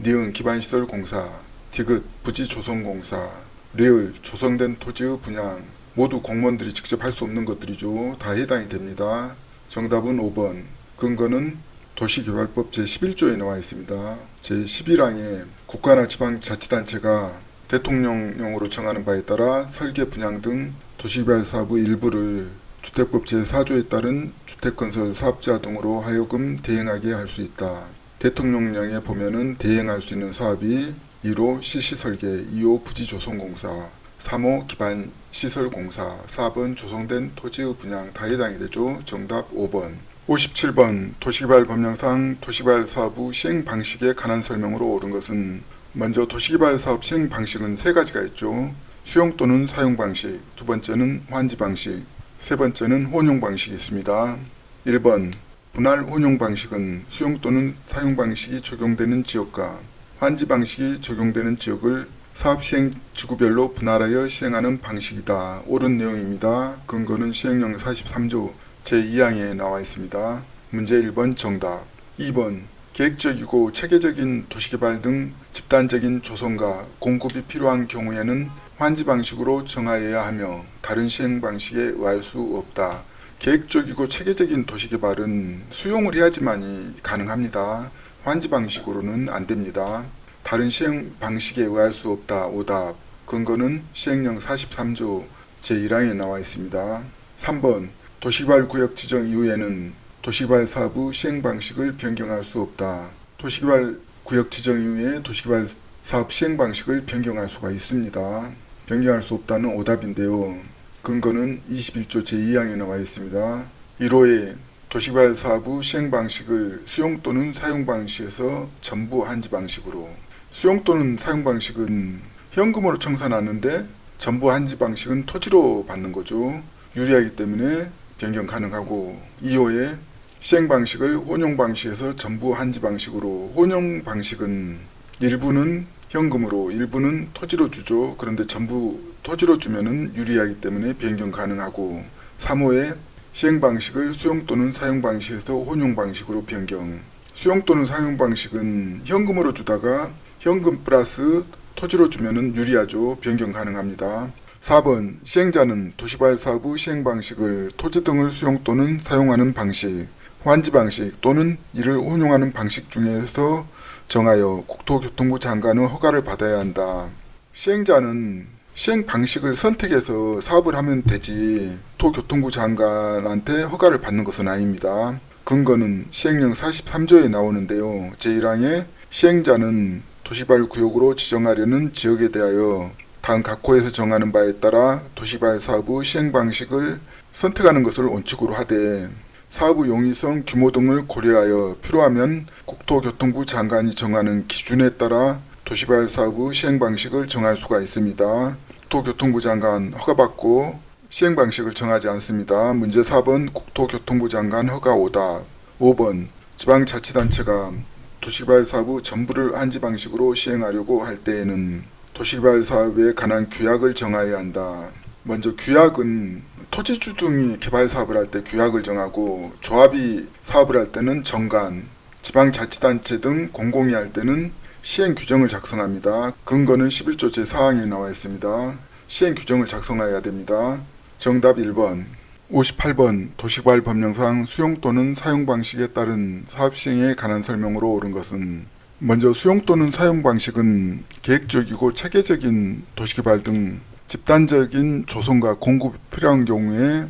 니은 기반시설공사, 디귿 부지조성공사, 리을 조성된 토지의 분양 모두 공무원들이 직접 할 수 없는 것들이죠. 다 해당이 됩니다. 정답은 5번. 근거는 도시개발법 제11조에 나와 있습니다. 제11항에 국가나 지방자치단체가 대통령령으로 정하는 바에 따라 설계 분양 등 도시개발 사업의 일부를 주택법 제4조에 따른 주택건설 사업자 등으로 하여금 대행하게 할 수 있다. 대통령령에 보면은 대행할 수 있는 사업이 1호 실시설계, 2호 부지조성공사, 3호 기반시설공사, 4번 조성된 토지의 분양 다 해당이 되죠. 정답 5번. 57번 도시개발 법령상 도시개발 사업 시행 방식에 관한 설명으로 옳은 것은 먼저 도시개발 사업 시행 방식은 세 가지가 있죠. 수용 또는 사용 방식, 두 번째는 환지 방식, 세 번째는 혼용 방식이 있습니다. 1번 분할 혼용 방식은 수용 또는 사용 방식이 적용되는 지역과 환지 방식이 적용되는 지역을 사업 시행 지구별로 분할하여 시행하는 방식이다. 옳은 내용입니다. 근거는 시행령 43조 제2항에 나와 있습니다. 문제 1번 정답. 2번 계획적이고 체계적인 도시개발 등 집단적인 조성과 공급이 필요한 경우에는 환지 방식으로 정하여야 하며 다른 시행 방식에 의할 수 없다. 계획적이고 체계적인 도시개발은 수용을 해야지만이 가능합니다. 환지 방식으로는 안 됩니다. 다른 시행 방식에 의할 수 없다. 오답. 근거는 시행령 43조 제1항에 나와 있습니다. 3번 도시개발 구역 지정 이후에는 도시개발 사업 시행 방식을 변경할 수 없다. 도시개발 구역 지정 이후에 도시개발 사업 시행 방식을 변경할 수가 있습니다. 변경할 수 없다는 오답인데요. 근거는 21조 제2항에 나와 있습니다. 1호에 도시개발 사업의 시행 방식을 수용 또는 사용 방식에서 전부 한지 방식으로. 수용 또는 사용 방식은 현금으로 청산하는데 전부 한지 방식은 토지로 받는 거죠. 유리하기 때문에 변경 가능하고, 2호에 시행 방식을 혼용 방식에서 전부 한지 방식으로. 혼용 방식은 일부는 현금으로 일부는 토지로 주죠. 그런데 전부 토지로 주면은 유리하기 때문에 변경 가능하고, 3호에 시행 방식을 수용 또는 사용 방식에서 혼용 방식으로 변경. 수용 또는 사용 방식은 현금으로 주다가 현금 플러스 토지로 주면은 유리하죠. 변경 가능합니다. 4번 시행자는 도시개발 사업의 시행 방식을 토지 등을 수용 또는 사용하는 방식, 환지 방식 또는 이를 혼용하는 방식 중에서 정하여 국토교통부 장관의 허가를 받아야 한다. 시행자는 시행 방식을 선택해서 사업을 하면 되지 국토교통부 장관한테 허가를 받는 것은 아닙니다. 근거는 시행령 43조에 나오는데요. 제1항에 시행자는 도시개발 구역으로 지정하려는 지역에 대하여 다음 각 호에서 정하는 바에 따라 도시개발 사업의 시행 방식을 선택하는 것을 원칙으로 하되, 사업의 용이성, 규모 등을 고려하여 필요하면 국토교통부 장관이 정하는 기준에 따라 도시개발 사업의 시행 방식을 정할 수가 있습니다. 국토교통부 장관 허가받고 시행 방식을 정하지 않습니다. 문제 4번 국토교통부 장관 허가 오답. 5번 지방자치단체가 도시개발 사업의 전부를 한지 방식으로 시행하려고 할 때에는 도시개발 사업에 관한 규약을 정해야 한다. 먼저 규약은 토지주 등이 개발 사업을 할 때 규약을 정하고, 조합이 사업을 할 때는 정관, 지방자치단체 등 공공이 할 때는 시행 규정을 작성합니다. 근거는 11조 제4항에 나와 있습니다. 시행 규정을 작성해야 됩니다. 정답 1번. 58번 도시개발 법령상 수용 또는 사용 방식에 따른 사업 시행에 관한 설명으로 옳은 것은. 먼저 수용 또는 사용 방식은 계획적이고 체계적인 도시개발 등 집단적인 조성과 공급이 필요한 경우에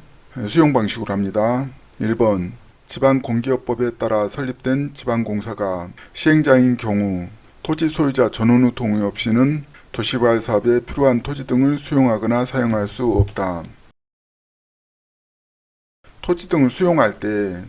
수용 방식으로 합니다. 1번 지방공기업법에 따라 설립된 지방공사가 시행자인 경우 토지 소유자 전원의 동의 없이는 도시개발 사업에 필요한 토지 등을 수용하거나 사용할 수 없다. 토지 등을 수용할 때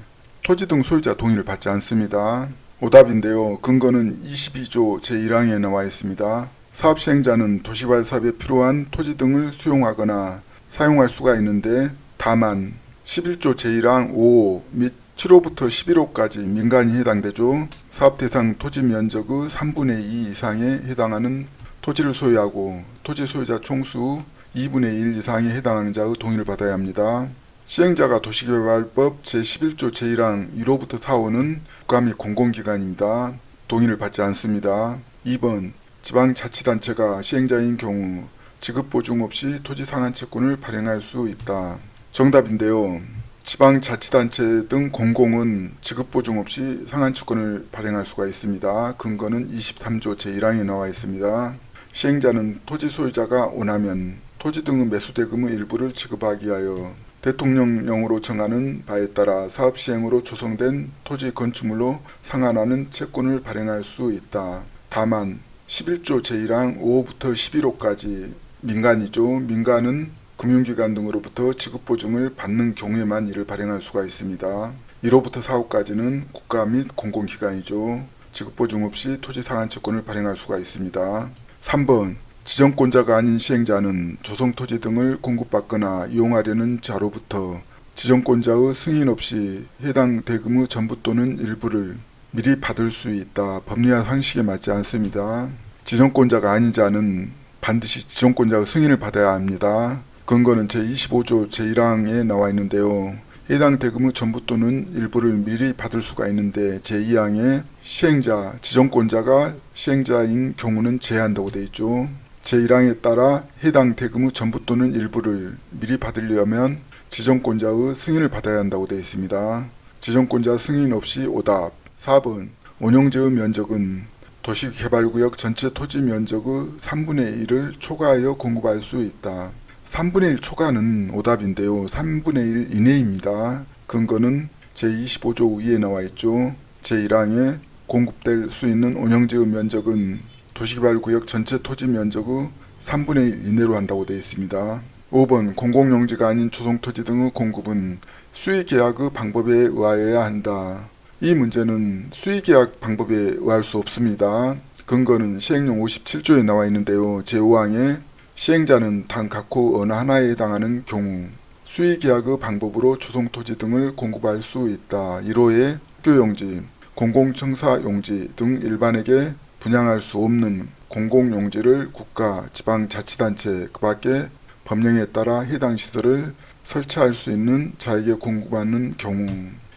토지 등 소유자 동의를 받지 않습니다. 오답인데요. 근거는 22조 제1항에 나와 있습니다. 사업 시행자는 도시개발 사업에 필요한 토지 등을 수용하거나 사용할 수가 있는데, 다만 11조 제1항 5호 및 7호부터 11호까지 민간이 해당되죠. 사업 대상 토지 면적의 3분의 2 이상에 해당하는 토지를 소유하고 토지 소유자 총수 2분의 1 이상에 해당하는 자의 동의를 받아야 합니다. 시행자가 도시개발법 제11조 제1항 1호부터 4호는 국가 및 공공기관입니다. 동의를 받지 않습니다. 2번 지방자치단체가 시행자인 경우 지급보증 없이 토지 상한채권을 발행할 수 있다. 정답인데요. 지방자치단체 등 공공은 지급보증 없이 상한채권을 발행할 수가 있습니다. 근거는 23조 제1항에 나와 있습니다. 시행자는 토지 소유자가 원하면 토지 등의 매수대금의 일부를 지급하기 위하여 대통령령으로 정하는 바에 따라 사업 시행으로 조성된 토지 건축물로 상환하는 채권을 발행할 수 있다. 다만 11조 제1항 5호부터 11호까지 민간이죠. 민간은 금융기관 등으로부터 지급보증을 받는 경우에만 이를 발행할 수가 있습니다. 1호부터 4호까지는 국가 및 공공기관이죠. 지급보증 없이 토지 상한채권을 발행할 수가 있습니다. 3번 지정권자가 아닌 시행자는 조성토지 등을 공급받거나 이용하려는 자로부터 지정권자의 승인 없이 해당 대금의 전부 또는 일부를 미리 받을 수 있다. 법리와 상식에 맞지 않습니다. 지정권자가 아닌 자는 반드시 지정권자의 승인을 받아야 합니다. 근거는 제25조 제1항에 나와 있는데요. 해당 대금의 전부 또는 일부를 미리 받을 수가 있는데, 제2항에 시행자, 지정권자가 시행자인 경우는 제한한다고 되어 있죠. 제1항에 따라 해당 대금의 전부 또는 일부를 미리 받으려면 지정권자의 승인을 받아야 한다고 되어 있습니다. 지정권자 승인 없이 오답. 4번 원용지의 면적은 도시개발구역 전체 토지 면적의 3분의 1을 초과하여 공급할 수 있다. 3분의 1 초과는 오답인데요. 3분의 1 이내입니다. 근거는 제25조 위에 나와 있죠. 제1항에 공급될 수 있는 원용지의 면적은 도시개발구역 전체 토지 면적의 3분의 1 이내로 한다고 되어 있습니다. 5번 공공용지가 아닌 조성토지 등의 공급은 수의계약의 방법에 의하여야 한다. 이 문제는 수의계약 방법에 의할 수 없습니다. 근거는 시행령 57조에 나와 있는데요. 제5항에 시행자는 단 각호 어느 하나에 해당하는 경우 수의계약의 방법으로 조성토지 등을 공급할 수 있다. 1호에 학교용지, 공공청사용지 등 일반에게 분양할 수 없는 공공용지를 국가, 지방자치단체 그 밖에 법령에 따라 해당 시설을 설치할 수 있는 자에게 공급하는 경우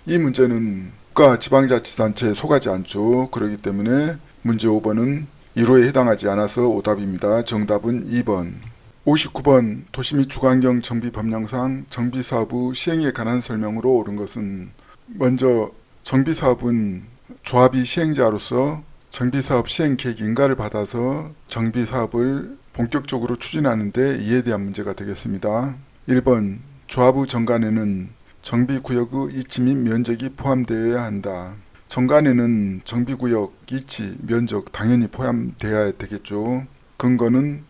이 문제는 국가, 지방자치단체에 속하지 않죠. 그렇기 때문에 문제 5번은 1호에 해당하지 않아서 오답입니다. 정답은 2번. 59번 도시 및 주거환경 정비 법령상 정비사업의 시행에 관한 설명으로 옳은 것은 먼저 정비사업은 조합이 시행자로서 정비사업 시행 계획 인가를 받아서 정비사업을 본격적으로 추진하는데 이에 대한 문제가 되겠습니다. 1번 조합의 정관에는 정비구역의 이치 및 면적이 포함되어야 한다. 정관에는 정비구역, 이치, 면적 당연히 포함되어야 되겠죠. 근거는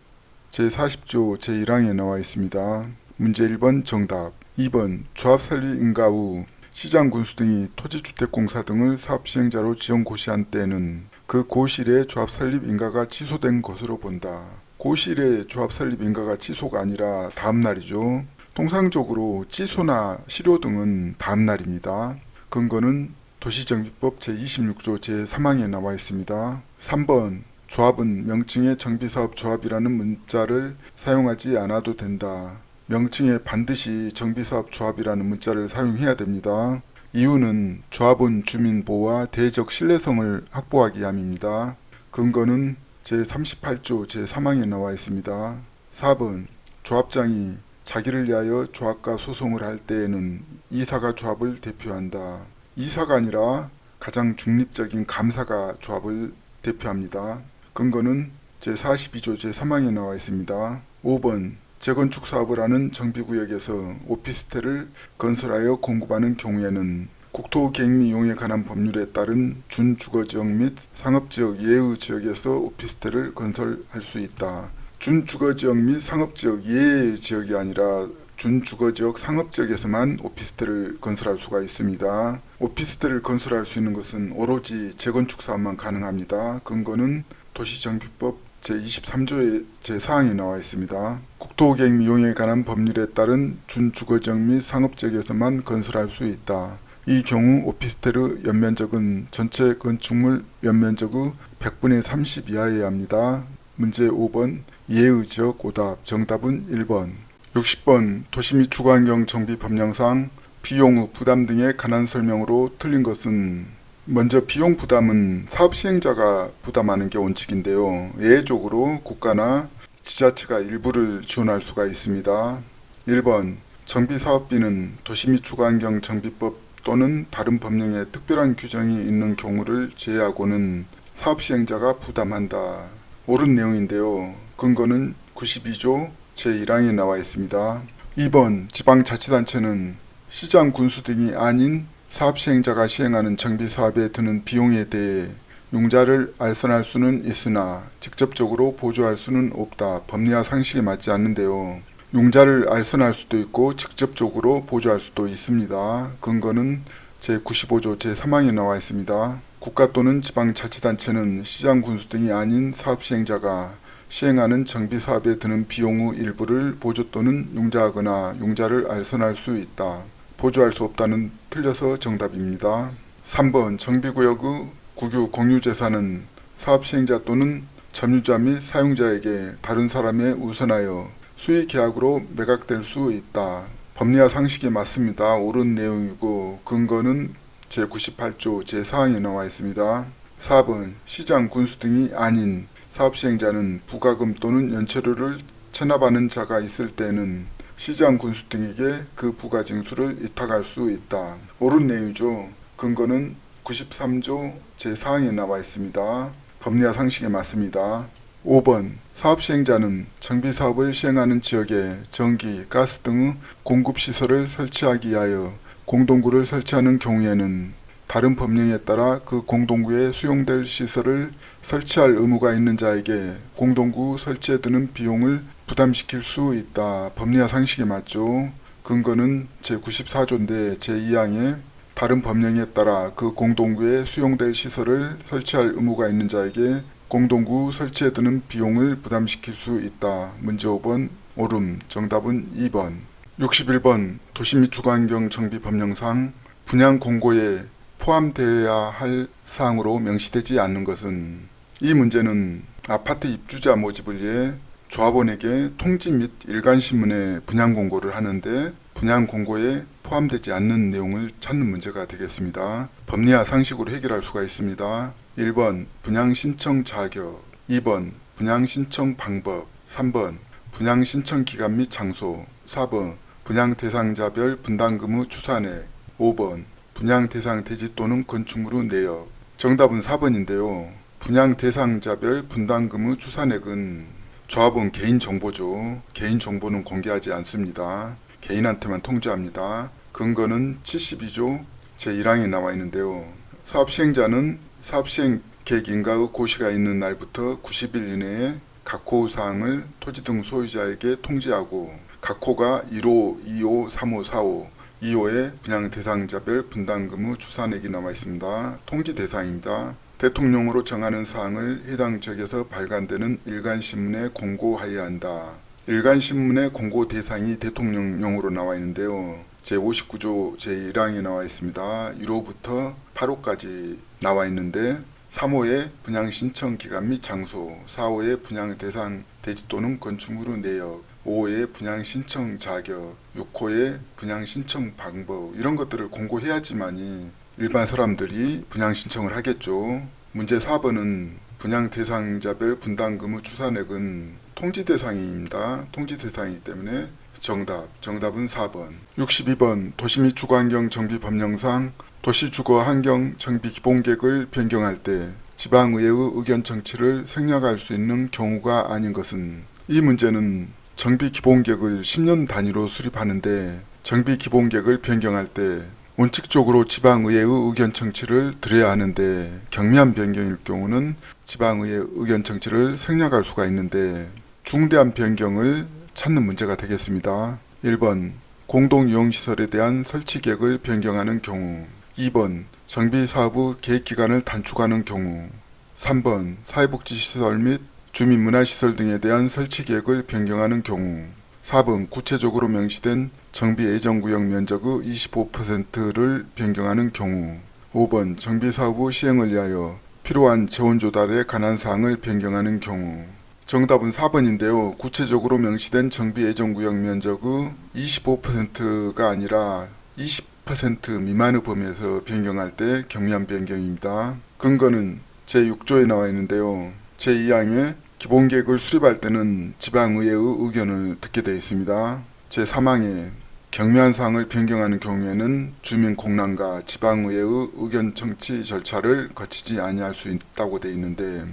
제40조 제1항에 나와 있습니다. 문제 1번 정답. 2번 조합 설립 인가 후 시장 군수 등이 토지주택공사 등을 사업 시행자로 지정 고시한 때에는 그 고시일에 조합 설립 인가가 취소된 것으로 본다. 고시일에 조합 설립 인가가 취소가 아니라 다음날이죠. 통상적으로 취소나 실효 등은 다음날입니다. 근거는 도시정비법 제26조 제3항에 나와 있습니다. 3번 조합은 명칭에 정비사업 조합이라는 문자를 사용하지 않아도 된다. 명칭에 반드시 정비사업 조합이라는 문자를 사용해야 됩니다. 이유는 조합은 주민 보호와 대적 신뢰성을 확보하기 위함입니다. 근거는 제38조 제3항에 나와 있습니다. 4번 조합장이 자기를 위하여 조합과 소송을 할 때에는 이사가 조합을 대표한다. 이사가 아니라 가장 중립적인 감사가 조합을 대표합니다. 근거는 제42조 제3항에 나와 있습니다. 5번 재건축 사업을 하는 정비구역에서 오피스텔을 건설하여 공급하는 경우에는 국토계획 및 이용에 관한 법률에 따른 준주거지역 및 상업지역 예외 지역에서 오피스텔을 건설할 수 있다. 준주거지역 및 상업지역 예외 지역이 아니라 준주거지역 상업지역에서만 오피스텔을 건설할 수가 있습니다. 오피스텔을 건설할 수 있는 것은 오로지 재건축 사업만 가능합니다. 근거는 도시정비법 제23조의 제4항에 나와 있습니다. 국토계획 및 이용에 관한 법률에 따른 준주거지역 및 상업지역에서만 건설할 수 있다. 이 경우 오피스텔의 연면적은 전체 건축물 연면적의 100분의 30 이하여야 합니다. 문제 5번 예의 지역 오답. 정답은 1번. 60번 도시 및 주거환경 정비 법령상 비용의 부담 등에 관한 설명으로 틀린 것은 먼저 비용 부담은 사업 시행자가 부담하는 게 원칙인데요. 예외적으로 국가나 지자체가 일부를 지원할 수가 있습니다. 1번 정비사업비는 도시 및 주거환경 정비법 또는 다른 법령에 특별한 규정이 있는 경우를 제외하고는 사업 시행자가 부담한다. 옳은 내용인데요. 근거는 92조 제1항에 나와 있습니다. 2번 지방자치단체는 시장 군수 등이 아닌 사업 시행자가 시행하는 정비사업에 드는 비용에 대해 융자를 알선할 수는 있으나 직접적으로 보조할 수는 없다. 법리와 상식에 맞지 않는데요. 융자를 알선할 수도 있고 직접적으로 보조할 수도 있습니다. 근거는 제95조 제3항에 나와 있습니다. 국가 또는 지방자치단체는 시장 군수 등이 아닌 사업 시행자가 시행하는 정비사업에 드는 비용의 일부를 보조 또는 융자하거나 융자를 알선할 수 있다. 보조할 수 없다는 틀려서 정답입니다. 3번 정비구역의 국유 공유재산은 사업 시행자 또는 점유자 및 사용자에게 다른 사람에 우선하여 수의계약으로 매각될 수 있다. 법리와 상식에 맞습니다. 옳은 내용이고 근거는 제98조 제4항에 나와 있습니다. 4번 시장 군수 등이 아닌 사업 시행자는 부가금 또는 연체료를 체납하는 자가 있을 때는 시장 군수 등에게 그 부가징수를 위탁할 수 있다. 옳은 내용이죠. 근거는 93조 제4항에 나와 있습니다. 법리와 상식에 맞습니다. 5번 사업시행자는 정비사업을 시행하는 지역에 전기, 가스 등의 공급시설을 설치하기 위하여 공동구를 설치하는 경우에는 다른 법령에 따라 그 공동구에 수용될 시설을 설치할 의무가 있는 자에게 공동구 설치에 드는 비용을 부담시킬 수 있다. 법리와 상식에 맞죠. 근거는 제94조인데 제2항에 다른 법령에 따라 그 공동구에 수용될 시설을 설치할 의무가 있는 자에게 공동구 설치에 드는 비용을 부담시킬 수 있다. 문제 5번 옳음. 정답은 2번. 61번 도시 및 주거환경 정비 법령상 분양 공고에 포함되어야 할 사항으로 명시되지 않는 것은, 이 문제는 아파트 입주자 모집을 위해 조합원에게 통지 및 일간신문에 분양 공고를 하는데 분양 공고에 포함되지 않는 내용을 찾는 문제가 되겠습니다. 법리와 상식으로 해결할 수가 있습니다. 1번 분양 신청 자격, 2번 분양 신청 방법, 3번 분양 신청 기간 및 장소, 4번 분양 대상자별 분담금의 추산액, 5번 분양 대상 대지 또는 건축물의 내역. 정답은 4번인데요. 분양 대상자별 분담금의 추산액은 조합원 개인정보죠. 개인정보는 공개하지 않습니다. 개인한테만 통지합니다. 근거는 72조 제1항에 나와 있는데요. 사업시행자는 사업시행 계획인가의 고시가 있는 날부터 90일 이내에 각 호사항을 토지 등 소유자에게 통지하고, 각 호가 1호, 2호, 3호, 4호, 2호의 분양 대상자별 분담금의 추산액이 나와 있습니다. 통지 대상입니다. 대통령으로 정하는 사항을 해당 지역에서 발간되는 일간신문에 공고하여야 한다. 일간신문의 공고 대상이 대통령령으로 나와 있는데요. 제59조 제1항에 나와 있습니다. 1호부터 8호까지 나와 있는데 3호의 분양 신청 기간 및 장소, 4호의 분양 대상 대지 또는 건축물의 내역, 5호의 분양 신청 자격, 6호의 분양 신청 방법, 이런 것들을 공고해야지만이 일반 사람들이 분양 신청을 하겠죠. 문제 4번은 분양 대상자별 분담금의 추산액은 통지 대상입니다. 통지 대상이기 때문에 정답은 4번. 62번 도시 및 주거환경 정비 법령상 도시 주거 환경 정비 기본계획을 변경할 때 지방의회의 의견 청취를 생략할 수 있는 경우가 아닌 것은, 이 문제는 정비 기본계획을 10년 단위로 수립하는데 정비 기본계획을 변경할 때 원칙적으로 지방의회의 의견 청취를 드려야 하는데 경미한 변경일 경우는 지방의회 의견 청취를 생략할 수가 있는데 중대한 변경을 찾는 문제가 되겠습니다. 1번 공동이용시설에 대한 설치계획을 변경하는 경우, 2번 정비사업의 계획기간을 단축하는 경우, 3번 사회복지시설 및 주민문화시설 등에 대한 설치계획을 변경하는 경우, 4번 구체적으로 명시된 정비예정구역 면적의 25%를 변경하는 경우, 5번 정비사업의 시행을 위하여 필요한 재원조달에 관한 사항을 변경하는 경우. 정답은 4번인데요. 구체적으로 명시된 정비예정구역 면적의 25%가 아니라 20% 미만의 범위에서 변경할 때 경미한 변경입니다. 근거는 제6조에 나와 있는데요. 제2항에 기본계획을 수립할 때는 지방의회의 의견을 듣게 되어 있습니다. 제3항에 경미한 사항을 변경하는 경우에는 주민공람과 지방의회의 의견 청취 절차를 거치지 아니할 수 있다고 되어 있는데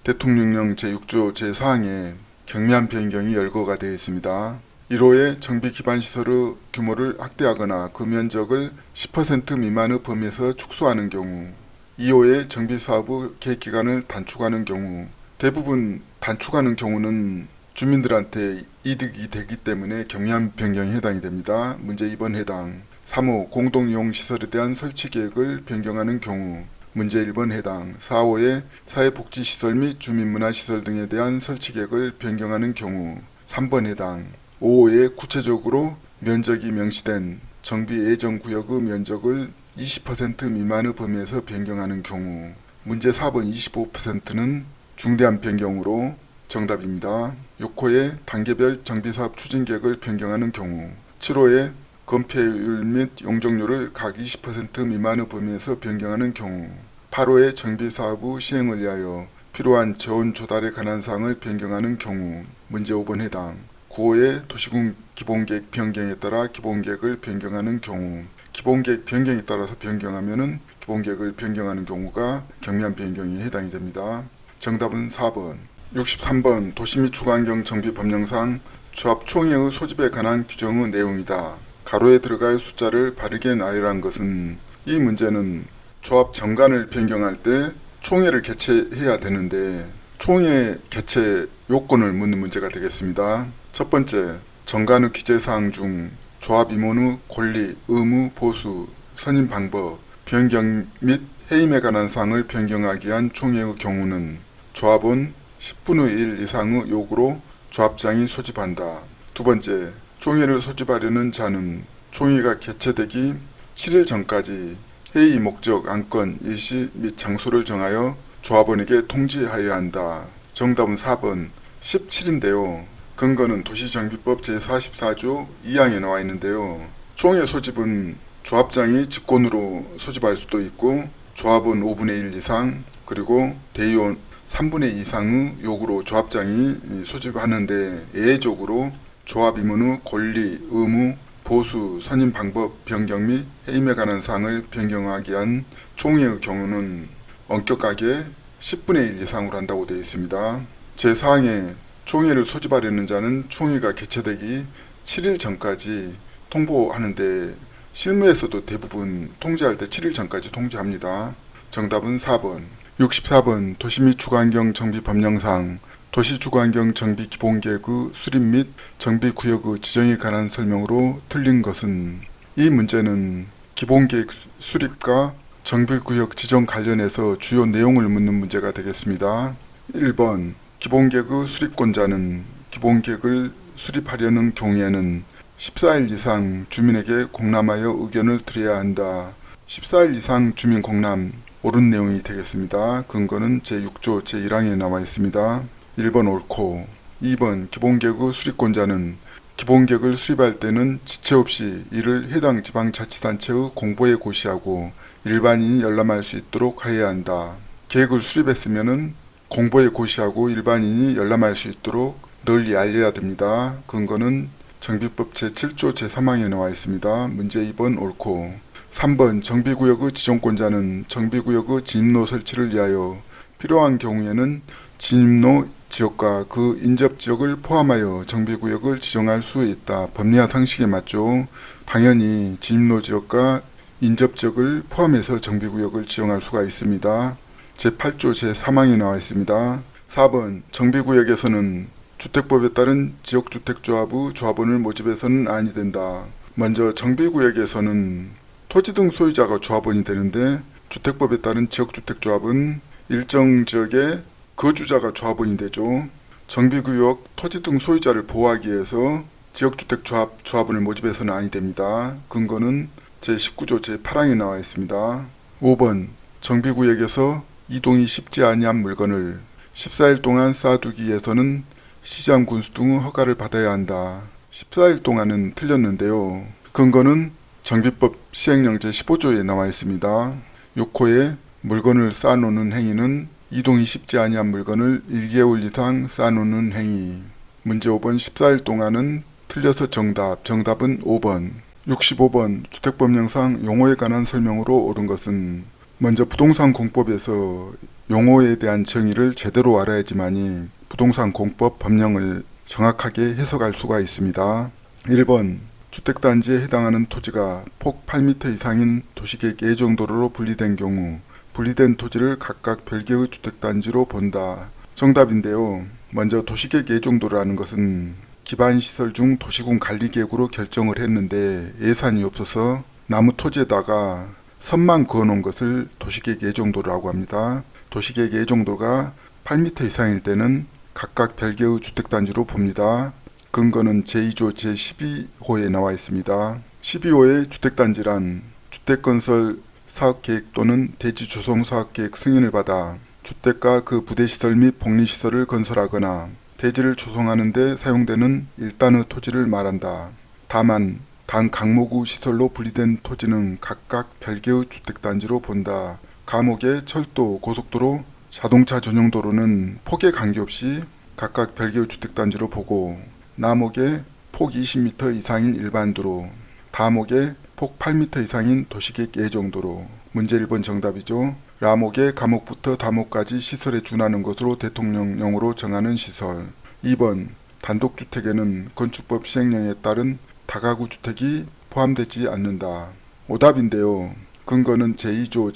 대통령령 제6조 제4항에 경미한 변경이 열거가 되어 있습니다. 1호의 정비기반시설의 규모를 확대하거나 그 면적을 10% 미만의 범위에서 축소하는 경우, 2호의 정비사업의 계획기간을 단축하는 경우, 대부분 단축하는 경우는 주민들한테 이득이 되기 때문에 경미한 변경에 해당이 됩니다. 문제 2번 해당. 3호 공동이용시설에 대한 설치계획을 변경하는 경우, 문제 1번 해당. 4호의 사회복지시설 및 주민문화시설 등에 대한 설치계획을 변경하는 경우, 3번 해당. 5호의 구체적으로 면적이 명시된 정비예정구역의 면적을 20% 미만의 범위에서 변경하는 경우, 문제 4번 25%는 중대한 변경으로 정답입니다. 6호의 단계별 정비사업 추진계획을 변경하는 경우, 7호의 건폐율 및 용적률을 각 20% 미만의 범위에서 변경하는 경우, 8호의 정비사업의 시행을 위하여 필요한 재원 조달에 관한 사항을 변경하는 경우, 문제 5번 해당. 9호의 도시군 기본계획 변경에 따라 기본계획을 변경하는 경우, 기본계획 변경에 따라서 변경하면은 기본계획을 변경하는 경우가 경미한 변경에 해당이 됩니다. 정답은 4번. 63번 도시 및 주거환경 정비 법령상 조합 총회의 소집에 관한 규정의 내용이다. 가로에 들어갈 숫자를 바르게 나열한 것은, 이 문제는 조합 정관을 변경할 때 총회를 개최해야 되는데 총회 개최 요건을 묻는 문제가 되겠습니다. 첫 번째, 정관의 기재사항 중 조합 임원의 권리, 의무, 보수, 선임 방법, 변경 및 해임에 관한 사항을 변경하기 위한 총회의 경우는 조합원 10분의 1 이상의 요구로 조합장이 소집한다. 두 번째, 총회를 소집하려는 자는 총회가 개최되기 7일 전까지 회의 목적, 안건, 일시 및 장소를 정하여 조합원에게 통지하여야 한다. 정답은 4번 17인데요. 근거는 도시정비법 제44조 2항에 나와 있는데요. 총회 소집은 조합장이 직권으로 소집할 수도 있고 조합원 5분의 1 이상 그리고 대의원 3분의 2 이상의 요구로 조합장이 소집하는데 예외적으로 조합 임원의 권리, 의무, 보수, 선임 방법 변경 및 해임에 관한 사항을 변경하기 위한 총회의 경우는 엄격하게 10분의 1 이상으로 한다고 되어 있습니다. 제4항에 총회를 소집하려는 자는 총회가 개최되기 7일 전까지 통보하는데 실무에서도 대부분 통지할 때 7일 전까지 통지합니다. 정답은 4번. 64번 도시 및 주거환경 정비 법령상 도시 주거환경 정비 기본계획의 수립 및 정비구역의 지정에 관한 설명으로 틀린 것은 이 문제는 기본계획 수립과 정비구역 지정 관련해서 주요 내용을 묻는 문제가 되겠습니다. 1번 기본계획의 수립권자는 기본계획을 수립하려는 경우에는 14일 이상 주민에게 공람하여 의견을 드려야 한다. 14일 이상 주민 공람 옳은 내용이 되겠습니다. 근거는 제6조 제1항에 나와 있습니다. 1번 옳고 2번 기본계획의 수립권자는 기본계획을 수립할 때는 지체 없이 이를 해당 지방자치단체의 공보에 고시하고 일반인이 열람할 수 있도록 하여야 한다. 계획을 수립했으면 공보에 고시하고 일반인이 열람할 수 있도록 널리 알려야 됩니다. 근거는 정비법 제7조 제3항에 나와 있습니다. 문제 2번 옳고 3번 정비구역의 지정권자는 정비구역의 진입로 설치를 위하여 필요한 경우에는 진입로 지역과 그 인접지역을 포함하여 정비구역을 지정할 수 있다. 법리와 상식에 맞죠. 당연히 진입로 지역과 인접지역을 포함해서 정비구역을 지정할 수가 있습니다. 제8조 제3항에 나와 있습니다. 4번 정비구역에서는 주택법에 따른 지역주택조합의 조합원을 모집해서는 아니 된다. 먼저 정비구역에서는 토지 등 소유자가 조합원이 되는데 주택법에 따른 지역주택조합은 일정 지역의 거주자가 조합원이 되죠. 정비구역 토지 등 소유자를 보호하기 위해서 지역주택조합원을 모집해서는 아니 됩니다. 근거는 제19조 제8항에 나와 있습니다. 5번 정비구역에서 이동이 쉽지 아니한 물건을 14일 동안 쌓아두기 위해서는 시장 군수 등의 허가를 받아야 한다. 14일 동안은 틀렸는데요. 근거는 정비법 시행령 제15조에 나와 있습니다. 6호에 물건을 쌓아놓는 행위는 이동이 쉽지 아니한 물건을 1개월 이상 쌓아놓는 행위. 문제 5번 14일 동안은 틀려서 정답은 5번. 65번 주택법령상 용어에 관한 설명으로 옳은 것은 먼저 부동산 공법에서 용어에 대한 정의를 제대로 알아야지만이 부동산 공법 법령을 정확하게 해석할 수가 있습니다. 1번 주택단지에 해당하는 토지가 폭 8m 이상인 도시계획 예정도로로 분리된 경우 분리된 토지를 각각 별개의 주택단지로 본다. 정답인데요. 먼저 도시계획 예정도라는 것은 기반시설 중 도시군 관리계획으로 결정을 했는데 예산이 없어서 나무 토지에다가 선만 그어놓은 것을 도시계획 예정도라고 합니다. 도시계획 예정도가 8m 이상일 때는 각각 별개의 주택단지로 봅니다. 근거는 제2조 제12호에 나와 있습니다. 12호의 주택단지란 주택건설 사업계획 또는 대지조성사업계획 승인을 받아 주택과 그 부대시설 및 복리시설을 건설하거나 대지를 조성하는 데 사용되는 일단의 토지를 말한다. 다만 단 강목의 시설로 분리된 토지는 각각 별개의 주택단지로 본다. 감옥의 철도, 고속도로, 자동차 전용도로는 폭에 관계없이 각각 별개의 주택단지로 보고 남옥의 폭 20m 이상인 일반도로, 다목의 폭 8m 이상인 도시계획 예정도로. 문제 1번 정답이죠. 라목의 감옥부터 다목까지 시설에 준하는 것으로 대통령령으로 정하는 시설. 2번 단독주택에는 건축법 시행령에 따른 다가구 주택이 포함되지 않는다. 오답인데요. 근거는 제2조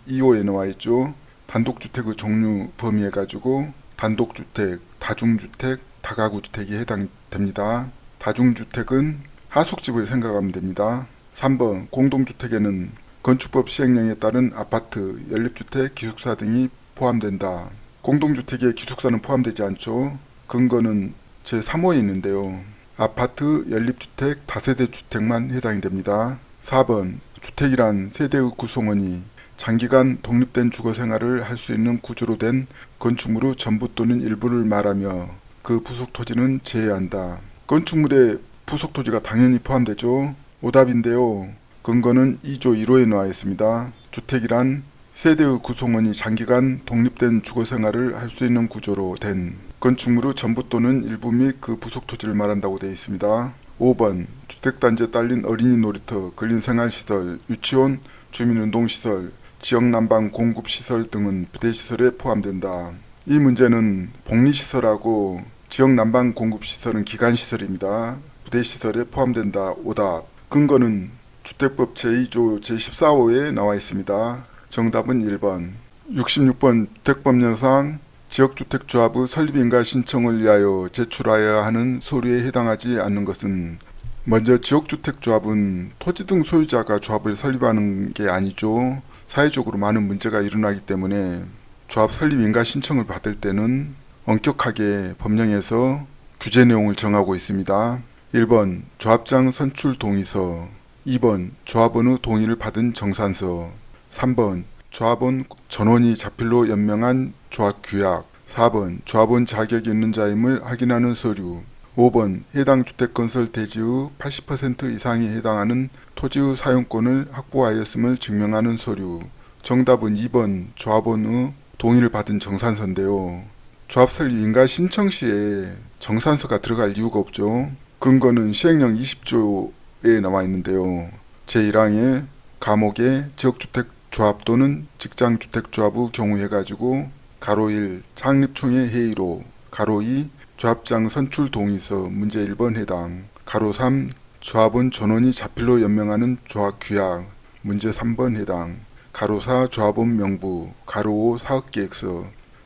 제2호에 나와 있죠. 단독주택의 종류 범위해 가지고 단독주택, 다중주택, 다가구주택이 해당됩니다. 다중주택은 하숙집을 생각하면 됩니다. 3번 공동주택에는 건축법 시행령에 따른 아파트, 연립주택, 기숙사 등이 포함된다. 공동주택에 기숙사는 포함되지 않죠. 근거는 제3호에 있는데요. 아파트, 연립주택, 다세대 주택만 해당이 됩니다. 4번 주택이란 세대의 구성원이 장기간 독립된 주거생활을 할 수 있는 구조로 된 건축물의 전부 또는 일부를 말하며 그 부속 토지는 제외한다. 건축물에 부속 토지가 당연히 포함되죠. 오답인데요. 근거는 2조 1호에 나와 있습니다. 주택이란 세대의 구성원이 장기간 독립된 주거생활을 할 수 있는 구조로 된 건축물의 전부 또는 일부 및 그 부속 토지를 말한다고 되어 있습니다. 5번 주택단지에 딸린 어린이 놀이터, 근린생활시설, 유치원, 주민운동시설, 지역난방 공급시설 등은 부대시설에 포함된다. 이 문제는 복리시설하고 지역난방 공급시설은 기간시설입니다. 부대시설에 포함된다. 오답. 근거는 주택법 제2조 제14호에 나와 있습니다. 정답은 1번. 66번 주택법령상 지역주택조합의 설립인가 신청을 위하여 제출하여야 하는 서류에 해당하지 않는 것은 먼저 지역주택조합은 토지 등 소유자가 조합을 설립하는 게 아니죠. 사회적으로 많은 문제가 일어나기 때문에 조합 설립인가 신청을 받을 때는 엄격하게 법령에서 규제 내용을 정하고 있습니다. 1번 조합장 선출 동의서, 2번 조합원의 동의를 받은 정산서, 3번 조합원 전원이 자필로 연명한 조합 규약, 4번 조합원 자격이 있는 자임을 확인하는 서류, 5번 해당 주택건설 대지의 80% 이상에 해당하는 토지의 사용권을 확보하였음을 증명하는 서류. 정답은 2번 조합원의 동의를 받은 정산서인데요. 조합 설립 인가 신청 시에 정산서가 들어갈 이유가 없죠. 근거는 시행령 20조에 나와 있는데요. 제1항에 감옥에 지역주택조합 또는 직장주택조합의 경우 해가지고 가로 1 창립총회 회의로, 가로 2 조합장 선출 동의서 문제 1번 해당, 가로 3 조합원 전원이 자필로 연명하는 조합 규약 문제 3번 해당, 가로 4 조합원 명부, 가로 5 사업계획서,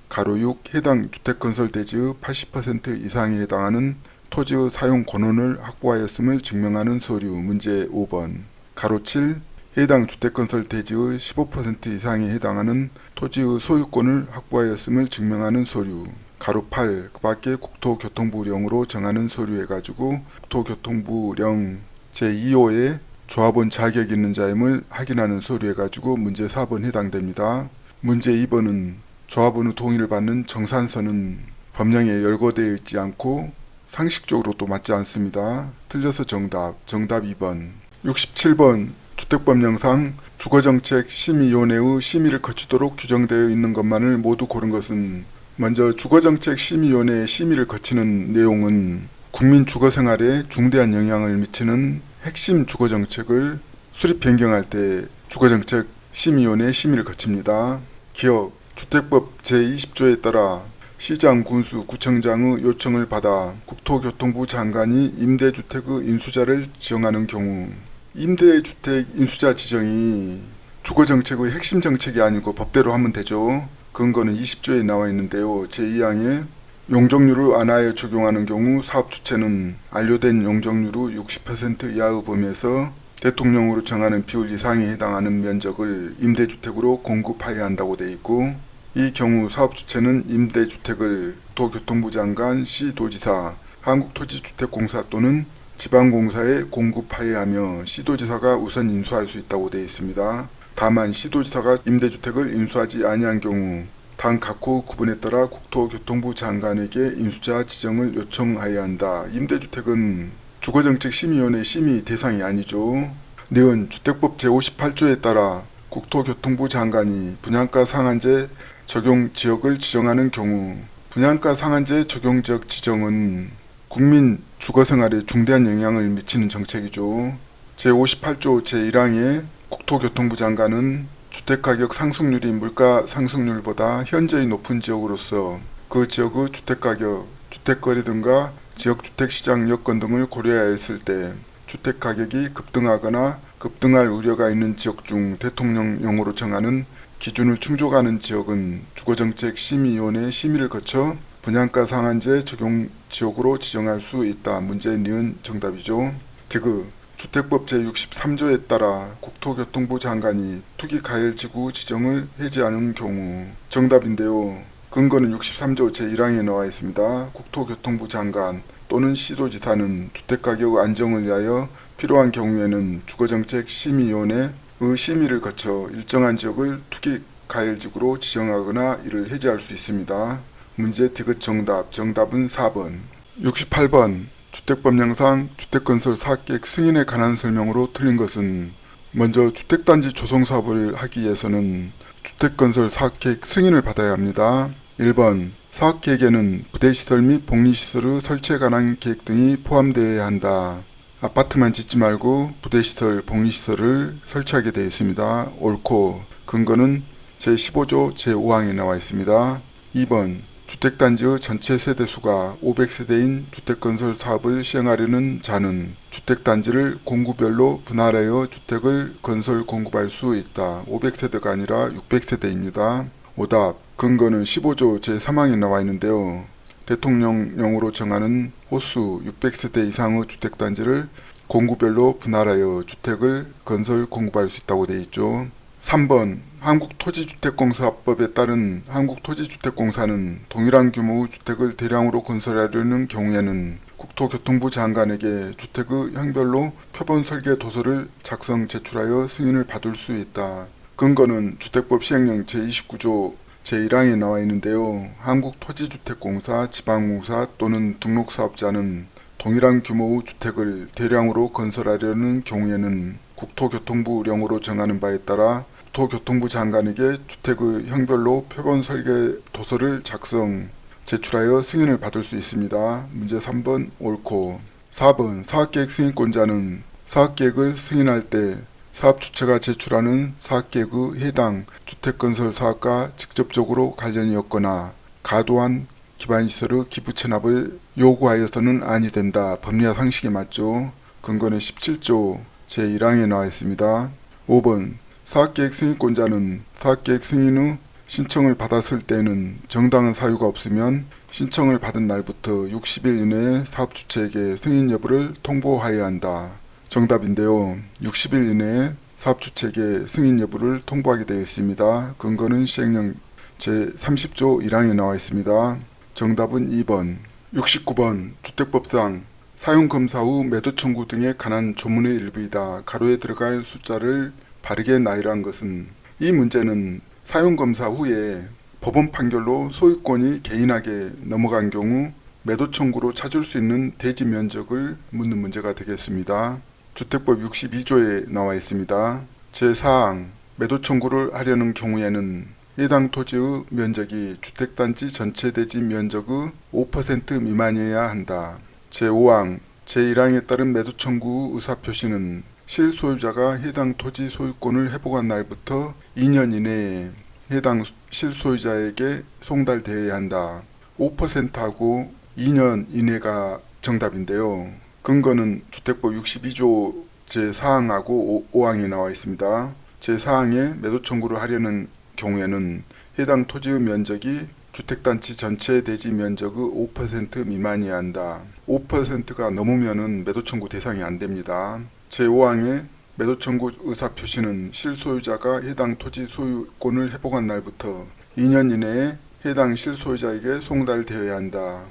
가로 6 해당 주택건설 대지의 80% 이상에 해당하는 토지의 사용 권한을 확보하였음을 증명하는 서류 문제 5번, 가로 7 해당 주택건설 대지의 15% 이상에 해당하는 토지의 소유권을 확보하였음을 증명하는 서류, 가로 8 그 밖에 국토교통부령으로 정하는 서류 해가지고 국토교통부령 제2호에 조합원 자격 있는 자임을 확인하는 서류 해가지고 문제 4번 해당됩니다. 문제 2번은 조합원의 동의를 받는 정산서는 법령에 열거되어 있지 않고 상식적으로도 맞지 않습니다. 틀려서 정답 2번. 67번 주택법령상 주거정책심의위원회의 심의를 거치도록 규정되어 있는 것만을 모두 고른 것은 먼저 주거정책심의위원회의 심의를 거치는 내용은 국민 주거생활에 중대한 영향을 미치는 핵심 주거정책을 수립 변경할 때 주거정책심의위원회의 심의를 거칩니다. 기억 주택법 제20조에 따라 시장, 군수, 구청장의 요청을 받아 국토교통부 장관이 임대주택의 인수자를 지정하는 경우 임대주택 인수자 지정이 주거정책의 핵심 정책이 아니고 법대로 하면 되죠. 근거는 20조에 나와 있는데요. 제2항에 용적률을 완화하여 적용하는 경우 사업주체는 안료된 용적률의 60% 이하의 범위에서 대통령으로 정하는 비율 이상에 해당하는 면적을 임대주택으로 공급하여야 한다고 되어 있고, 이 경우 사업주체는 임대주택을 도교통부 장관, 시도지사, 한국토지주택공사 또는 지방공사에 공급하여야 하며 시도지사가 우선 인수할 수 있다고 되어 있습니다. 다만 시도지사가 임대주택을 인수하지 아니한 경우 당 각호 구분에 따라 국토교통부 장관에게 인수자 지정을 요청하여야 한다. 임대주택은 주거정책심의위원회 심의 대상이 아니죠. 니은 주택법 제58조에 따라 국토교통부 장관이 분양가 상한제 적용 지역을 지정하는 경우 분양가 상한제 적용 지역 지정은 국민 주거생활에 중대한 영향을 미치는 정책이죠. 제58조 제1항에 국토교통부 장관은 주택가격 상승률이 물가 상승률보다 현저히 높은 지역으로서 그 지역의 주택가격, 주택거리 등과 지역주택시장 여건 등을 고려하였을 때 주택가격이 급등하거나 급등할 우려가 있는 지역 중 대통령령으로 정하는 기준을 충족하는 지역은 주거정책심의위원회의 심의를 거쳐 분양가 상한제 적용 지역으로 지정할 수 있다. 문제 니은 정답이죠. 디귿. 주택법 제63조에 따라 국토교통부 장관이 투기가열지구 지정을 해제하는 경우. 정답인데요. 근거는 63조 제1항에 나와 있습니다. 국토교통부 장관 또는 시도지사는 주택가격 안정을 위하여 필요한 경우에는 주거정책심의위원회의 심의를 거쳐 일정한 지역을 투기가열지구로 지정하거나 이를 해제할 수 있습니다. 문제 디귿 정답. 정답은 4번. 68번. 주택법령상 주택건설 사업계획 승인에 관한 설명으로 틀린 것은. 먼저 주택단지 조성사업을 하기 위해서는 주택건설 사업계획 승인을 받아야 합니다. 1번. 사업계획에는 부대시설 및 복리시설의 설치에 관한 계획 등이 포함되어야 한다. 아파트만 짓지 말고 부대시설, 복리시설을 설치하게 되어 있습니다. 옳고, 근거는 제15조 제5항에 나와 있습니다. 2번. 주택단지의 전체 세대수가 500세대인 주택건설 사업을 시행하려는 자는 주택단지를 공구별로 분할하여 주택을 건설 공급할 수 있다. 500세대가 아니라 600세대입니다. 오답. 근거는 15조 제3항에 나와 있는데요. 대통령령으로 정하는 호수 600세대 이상의 주택단지를 공구별로 분할하여 주택을 건설 공급할 수 있다고 되어 있죠. 3번. 한국토지주택공사법에 따른 한국토지주택공사는 동일한 규모의 주택을 대량으로 건설하려는 경우에는 국토교통부 장관에게 주택의 형별로 표본 설계 도서를 작성 제출하여 승인을 받을 수 있다. 근거는 주택법 시행령 제29조 제1항에 나와 있는데요. 한국토지주택공사, 지방공사 또는 등록사업자는 동일한 규모의 주택을 대량으로 건설하려는 경우에는 국토교통부령으로 정하는 바에 따라 국토교통부 장관에게 주택의 형별로 표본 설계 도서를 작성, 제출하여 승인을 받을 수 있습니다. 문제 3번 옳고. 4번. 사업계획 승인권자는 사업계획을 승인할 때 사업주체가 제출하는 사업계획의 해당 주택건설 사업과 직접적으로 관련이 없거나 과도한 기반시설의 기부 체납을 요구하여서는 아니 된다. 법리와 상식에 맞죠. 근거는 17조 제1항에 나와 있습니다. 5번. 사업계획 승인권자는 사업계획 승인의 신청을 받았을 때에는 정당한 사유가 없으면 신청을 받은 날부터 60일 이내에 사업주체에게 승인 여부를 통보하여야 한다. 정답인데요. 60일 이내에 사업주체에게 승인 여부를 통보하게 되어 있습니다. 근거는 시행령 제30조 1항에 나와 있습니다. 정답은 2번. 69번. 주택법상 사용검사 후 매도 청구 등에 관한 조문의 일부이다. 가로에 들어갈 숫자를 바르게 나열한 것은. 이 문제는 사용검사 후에 법원 판결로 소유권이 개인에게 넘어간 경우 매도 청구로 찾을 수 있는 대지 면적을 묻는 문제가 되겠습니다. 주택법 62조에 나와 있습니다. 제4항. 매도 청구를 하려는 경우에는 해당 토지의 면적이 주택단지 전체 대지 면적의 5% 미만이어야 한다. 제5항. 제1항에 따른 매도 청구 의사표시는 실소유자가 해당 토지 소유권을 회복한 날부터 2년 이내에 해당 실소유자에게 송달되어야 한다. 5%하고 2년 이내가 정답인데요. 근거는 주택법 62조 제4항하고 5항에 나와 있습니다. 제4항에 매도 청구를 하려는 경우에는 해당 토지의 면적이 주택단지 전체 대지 면적의 5% 미만이어야 한다. 5%가 넘으면은 매도 청구 대상이 안 됩니다. 제5항의 매도 청구 의사 표시는 실소유자가 해당 토지 소유권을 회복한 날부터 2년 이내에 해당 실소유자에게 송달되어야 한다.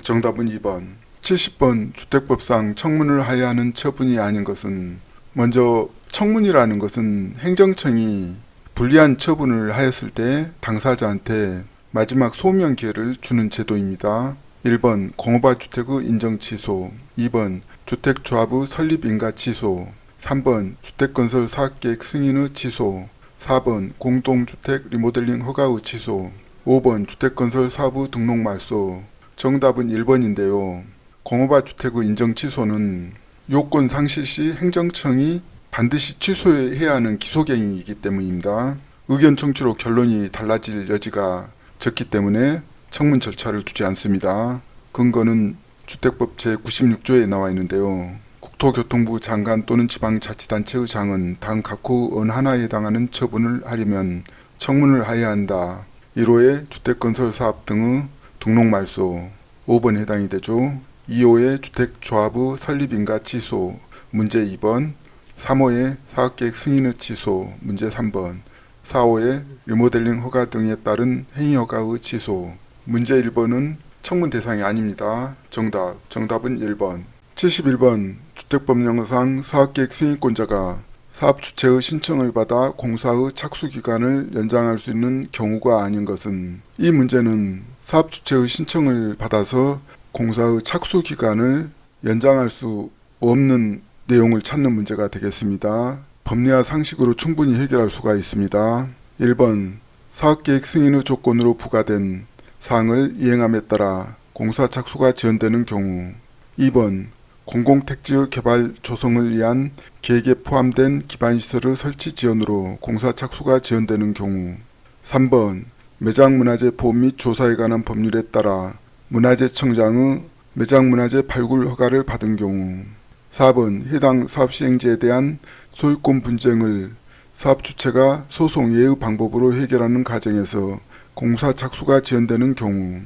정답은 2번. 70번. 주택법상 청문을 하여야 하는 처분이 아닌 것은. 먼저 청문이라는 것은 행정청이 불리한 처분을 하였을 때 당사자한테 마지막 소명 기회를 주는 제도입니다. 1번 공업화 주택의 인정 취소, 2번 주택조합의 설립 인가 취소, 3번 주택건설 사업계획 승인의 취소, 4번 공동주택 리모델링 허가의 취소, 5번 주택건설 사업의 등록 말소. 정답은 1번인데요. 공업화 주택의 인정 취소는 요건 상실 시 행정청이 반드시 취소해야 하는 기소갱이이기 때문입니다. 의견 청취로 결론이 달라질 여지가 적기 때문에 청문 절차를 두지 않습니다. 근거는 주택법 제96조에 나와 있는데요. 국토교통부 장관 또는 지방자치단체의 장은 다음 각호 어느 하나에 해당하는 처분을 하려면 청문을 하여야 한다. 1호의 주택건설 사업 등의 등록 말소, 5번에 해당이 되죠. 2호의 주택조합의 설립인가 취소, 문제 2번. 3호의 사업계획 승인의 취소. 문제 3번. 4호의 리모델링 허가 등에 따른 행위 허가의 취소. 문제 1번은 청문 대상이 아닙니다. 정답은 1번. 71번. 주택법령상 사업계획 승인권자가 사업 주체의 신청을 받아 공사의 착수기간을 연장할 수 있는 경우가 아닌 것은, 이 문제는 사업 주체의 신청을 받아서 공사의 착수기간을 연장할 수 없는 내용을 찾는 문제가 되겠습니다. 법리와 상식으로 충분히 해결할 수가 있습니다. 1번. 사업계획 승인의 조건으로 부과된 사항을 이행함에 따라 공사 착수가 지연되는 경우. 2번. 공공택지의 개발 조성을 위한 계획에 포함된 기반시설의 설치 지연으로 공사 착수가 지연되는 경우. 3번. 매장문화재 보호 및 조사에 관한 법률에 따라 문화재청장의 매장문화재 발굴 허가를 받은 경우. 4번. 해당 사업시행지에 대한 소유권 분쟁을 사업 주체가 소송 예의 방법으로 해결하는 과정에서 공사 착수가 지연되는 경우.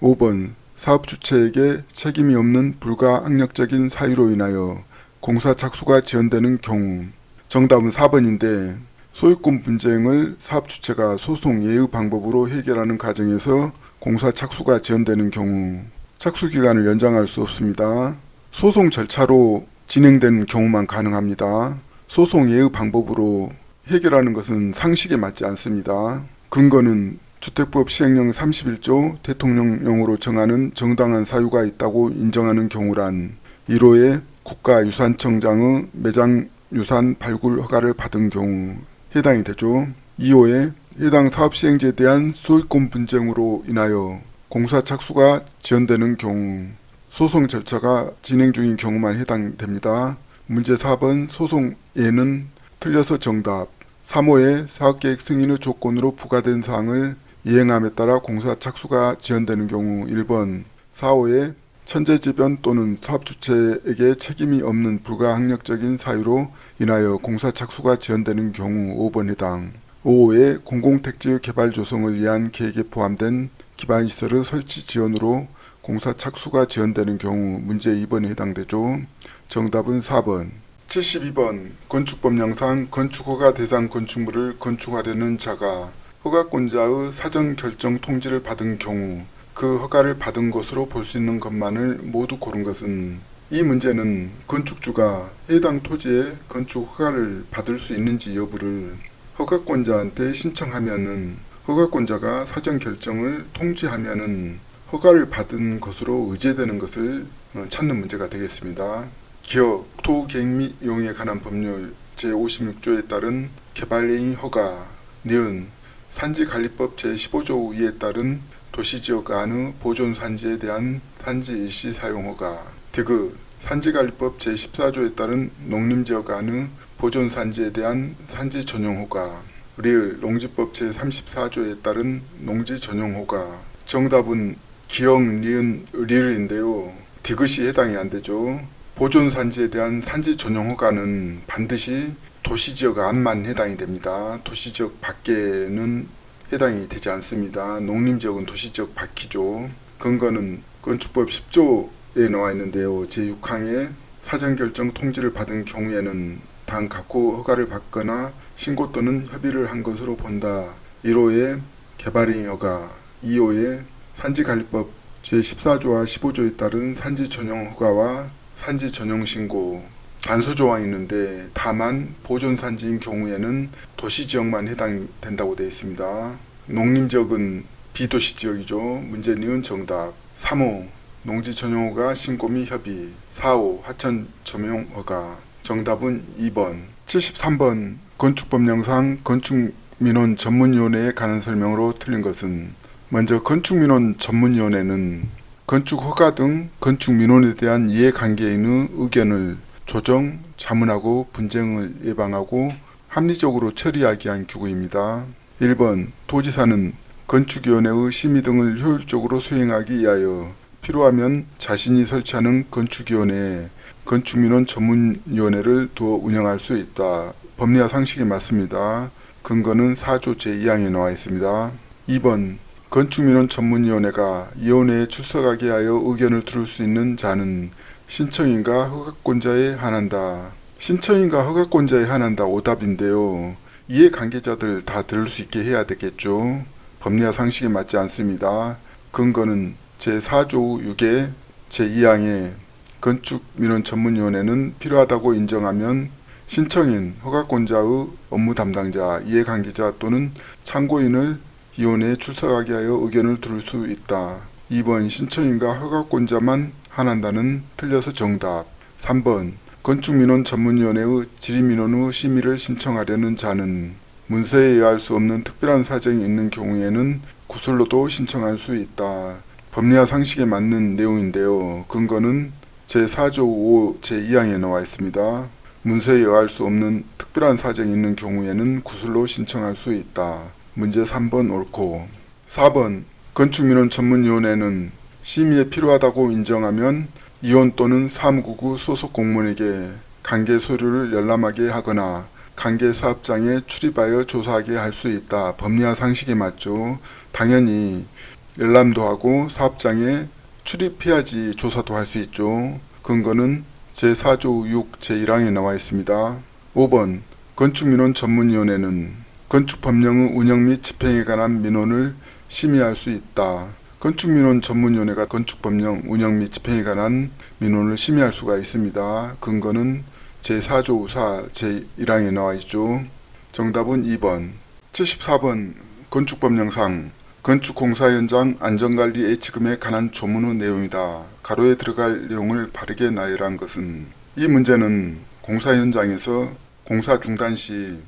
5번. 사업 주체에게 책임이 없는 불가항력적인 사유로 인하여 공사 착수가 지연되는 경우. 정답은 4번인데, 소유권 분쟁을 사업 주체가 소송 예의 방법으로 해결하는 과정에서 공사 착수가 지연되는 경우 착수기간을 연장할 수 없습니다. 소송 절차로 진행되는 경우만 가능합니다. 소송 예의 방법으로 해결하는 것은 상식에 맞지 않습니다. 근거는 주택법 시행령 31조 대통령령으로 정하는 정당한 사유가 있다고 인정하는 경우란 1호의 국가유산청장의 매장유산 발굴 허가를 받은 경우 해당이 되죠. 2호의 해당 사업 시행지에 대한 소유권 분쟁으로 인하여 공사 착수가 지연되는 경우, 소송 절차가 진행 중인 경우만 해당됩니다. 문제 4번 소송 예는 틀려서 정답. 3호의 사업계획 승인의 조건으로 부과된 사항을 이행함에 따라 공사 착수가 지연되는 경우 1번. 4호의 천재지변 또는 사업주체에게 책임이 없는 불가항력적인 사유로 인하여 공사 착수가 지연되는 경우 5번 해당. 5호의 공공택지의 개발 조성을 위한 계획에 포함된 기반시설의 설치 지연으로 공사 착수가 지연되는 경우 문제 2번에 해당되죠. 정답은 4번. 72번. 건축법령상 건축허가 대상 건축물을 건축하려는 자가 허가권자의 사전 결정 통지를 받은 경우 그 허가를 받은 것으로 볼 수 있는 것만을 모두 고른 것은, 이 문제는 건축주가 해당 토지에 건축 허가를 받을 수 있는지 여부를 허가권자한테 신청하면은 허가권자가 사전 결정을 통지하면은 허가를 받은 것으로 의제되는 것을 찾는 문제가 되겠습니다. 기업, 토 계획 및 이용에 관한 법률 제56조에 따른 개발행위 허가, 니은 산지관리법 제15조 2에 따른 도시지역 안의 보존산지에 대한 산지 일시 사용 허가, 디귿 산지관리법 제14조에 따른 농림지역 안의 보존산지에 대한 산지 전용 허가, 리을 농지법 제34조에 따른 농지 전용 허가. 정답은 기역, 니은, 리을인데요. 디귿이 해당이 안 되죠. 보존산지에 대한 산지 전용 허가는 반드시 도시지역 안만 해당이 됩니다. 도시지역 밖에는 해당이 되지 않습니다. 농림지역은 도시지역 밖이죠. 근거는 건축법 10조에 나와 있는데요. 제6항에 사전결정 통지를 받은 경우에는 당 각호 허가를 받거나 신고 또는 협의를 한 것으로 본다. 1호의 개발행위 허가, 2호의 산지관리법 제14조와 15조에 따른 산지 전용 허가와 산지 전용 신고. 단서 조항이 있는데 다만 보존산지인 경우에는 도시지역만 해당된다고 되어 있습니다. 농림지역은 비도시지역이죠. 문제 니은 정답. 3호 농지 전용허가 신고 및 협의. 4호 하천 전용 허가. 정답은 2번. 73번. 건축법령상 건축민원 전문위원회에 관한 설명으로 틀린 것은, 먼저 건축민원 전문위원회는 건축허가 등 건축민원에 대한 이해관계인의 의견을 조정, 자문하고 분쟁을 예방하고 합리적으로 처리하기 위한 기구입니다. 1번. 도지사는 건축위원회의 심의 등을 효율적으로 수행하기 위하여 필요하면 자신이 설치하는 건축위원회에 건축민원 전문위원회를 두어 운영할 수 있다. 법리와 상식에 맞습니다. 근거는 4조 제2항에 나와 있습니다. 2번. 건축민원 전문위원회가 위원회에 출석하게 하여 의견을 들을 수 있는 자는 신청인과 허가권자에 한한다. 신청인과 허가권자에 한한다 오답인데요. 이해관계자들 다 들을 수 있게 해야 되겠죠. 법리와 상식에 맞지 않습니다. 근거는 제4조 6의 제2항에 건축민원전문위원회는 필요하다고 인정하면 신청인, 허가권자의 업무 담당자, 이해관계자 또는 참고인을 위원회에 출석하게 하여 의견을 들을 수 있다. 2번 신청인과 허가권자만 한한다는 틀려서 정답. 3번 건축민원전문위원회의 질의민원의 심의를 신청하려는 자는 문서에 의할 수 없는 특별한 사정이 있는 경우에는 구술로도 신청할 수 있다. 법리와 상식에 맞는 내용인데요. 근거는 제4조 5 제2항에 나와 있습니다. 문서에 의할 수 없는 특별한 사정이 있는 경우에는 구술로 신청할 수 있다. 문제 3번 옳고. 4번 건축민원전문위원회는 심의에 필요하다고 인정하면 이원 또는 사무국의 소속 공무원에게 관계 서류를 열람하게 하거나 관계 사업장에 출입하여 조사하게 할 수 있다. 법리와 상식에 맞죠. 당연히 열람도 하고 사업장에 출입해야지 조사도 할 수 있죠. 근거는 제4조 6 제1항에 나와 있습니다. 5번 건축민원전문위원회는 건축법령의 운영 및 집행에 관한 민원을 심의할 수 있다. 건축민원전문위원회가 건축법령 운영 및 집행에 관한 민원을 심의할 수가 있습니다. 근거는 제4조 4 제1항에 나와 있죠. 정답은 2번. 74번 건축법령상 건축공사 현장 안전관리 예치금에 관한 조문의 내용이다. 가로에 들어갈 내용을 바르게 나열한 것은 이 문제는 공사 현장에서 공사 중단 시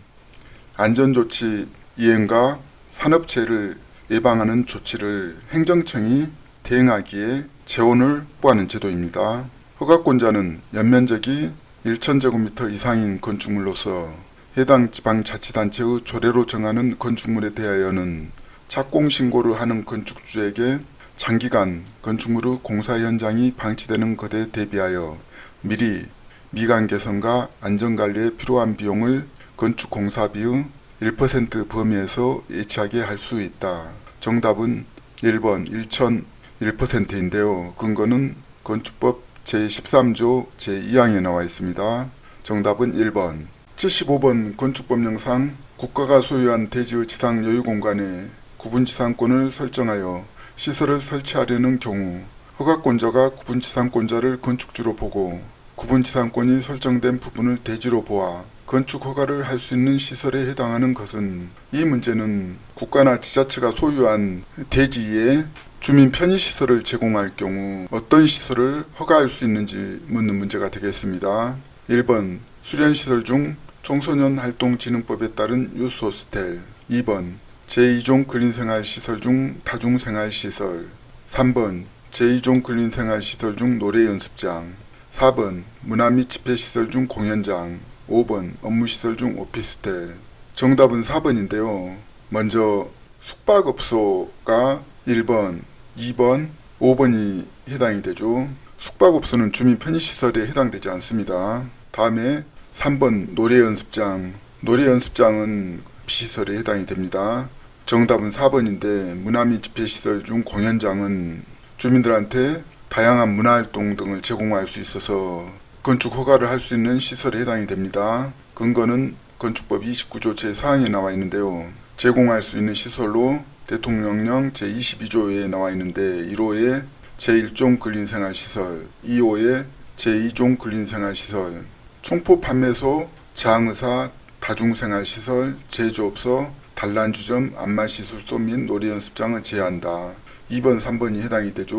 안전조치 이행과 산업재해를 예방하는 조치를 행정청이 대행하기에 재원을 확보하는 제도입니다. 허가권자는 연면적이 1,000제곱미터 이상인 건축물로서 해당 지방자치단체의 조례로 정하는 건축물에 대하여는 착공신고를 하는 건축주에게 장기간 건축물의 공사 현장이 방치되는 것에 대비하여 미리 미관 개선과 안전관리에 필요한 비용을 건축공사비의 1% 범위에서 예치하게 할 수 있다. 정답은 1번 1,001%인데요. 근거는 건축법 제13조 제2항에 나와 있습니다. 정답은 1번. 75번 건축법령상 국가가 소유한 대지의 지상 여유공간에 구분지상권을 설정하여 시설을 설치하려는 경우 허가권자가 구분지상권자를 건축주로 보고 구분지상권이 설정된 부분을 대지로 보아 건축 허가를 할 수 있는 시설에 해당하는 것은 이 문제는 국가나 지자체가 소유한 대지에 주민 편의시설을 제공할 경우 어떤 시설을 허가할 수 있는지 묻는 문제가 되겠습니다. 1번 수련시설 중 청소년 활동진흥법에 따른 유스호스텔. 2번 제2종 근린생활시설 중 다중생활시설. 3번 제2종 근린생활시설 중 노래연습장. 4번 문화 및 집회시설 중 공연장. 5번 업무시설 중 오피스텔. 정답은 4번인데요. 먼저 숙박업소가 1번, 2번, 5번이 해당이 되죠. 숙박업소는 주민 편의시설에 해당되지 않습니다. 다음에 3번 노래연습장. 노래연습장은 시설에 해당이 됩니다. 정답은 4번인데 문화 및 집회시설 중 공연장은 주민들한테 다양한 문화활동 등을 제공할 수 있어서 건축 허가를 할 수 있는 시설에 해당이 됩니다. 근거는 건축법 29조 제4항에 나와 있는데요. 제공할 수 있는 시설로 대통령령 제22조에 나와 있는데 1호에 제1종 근린생활시설, 2호에 제2종 근린생활시설, 총포 판매소, 장의사, 다중생활시설, 제조업소, 단란주점, 안마시술소 및 노래연습장을 제한다. 2번, 3번이 해당이 되죠.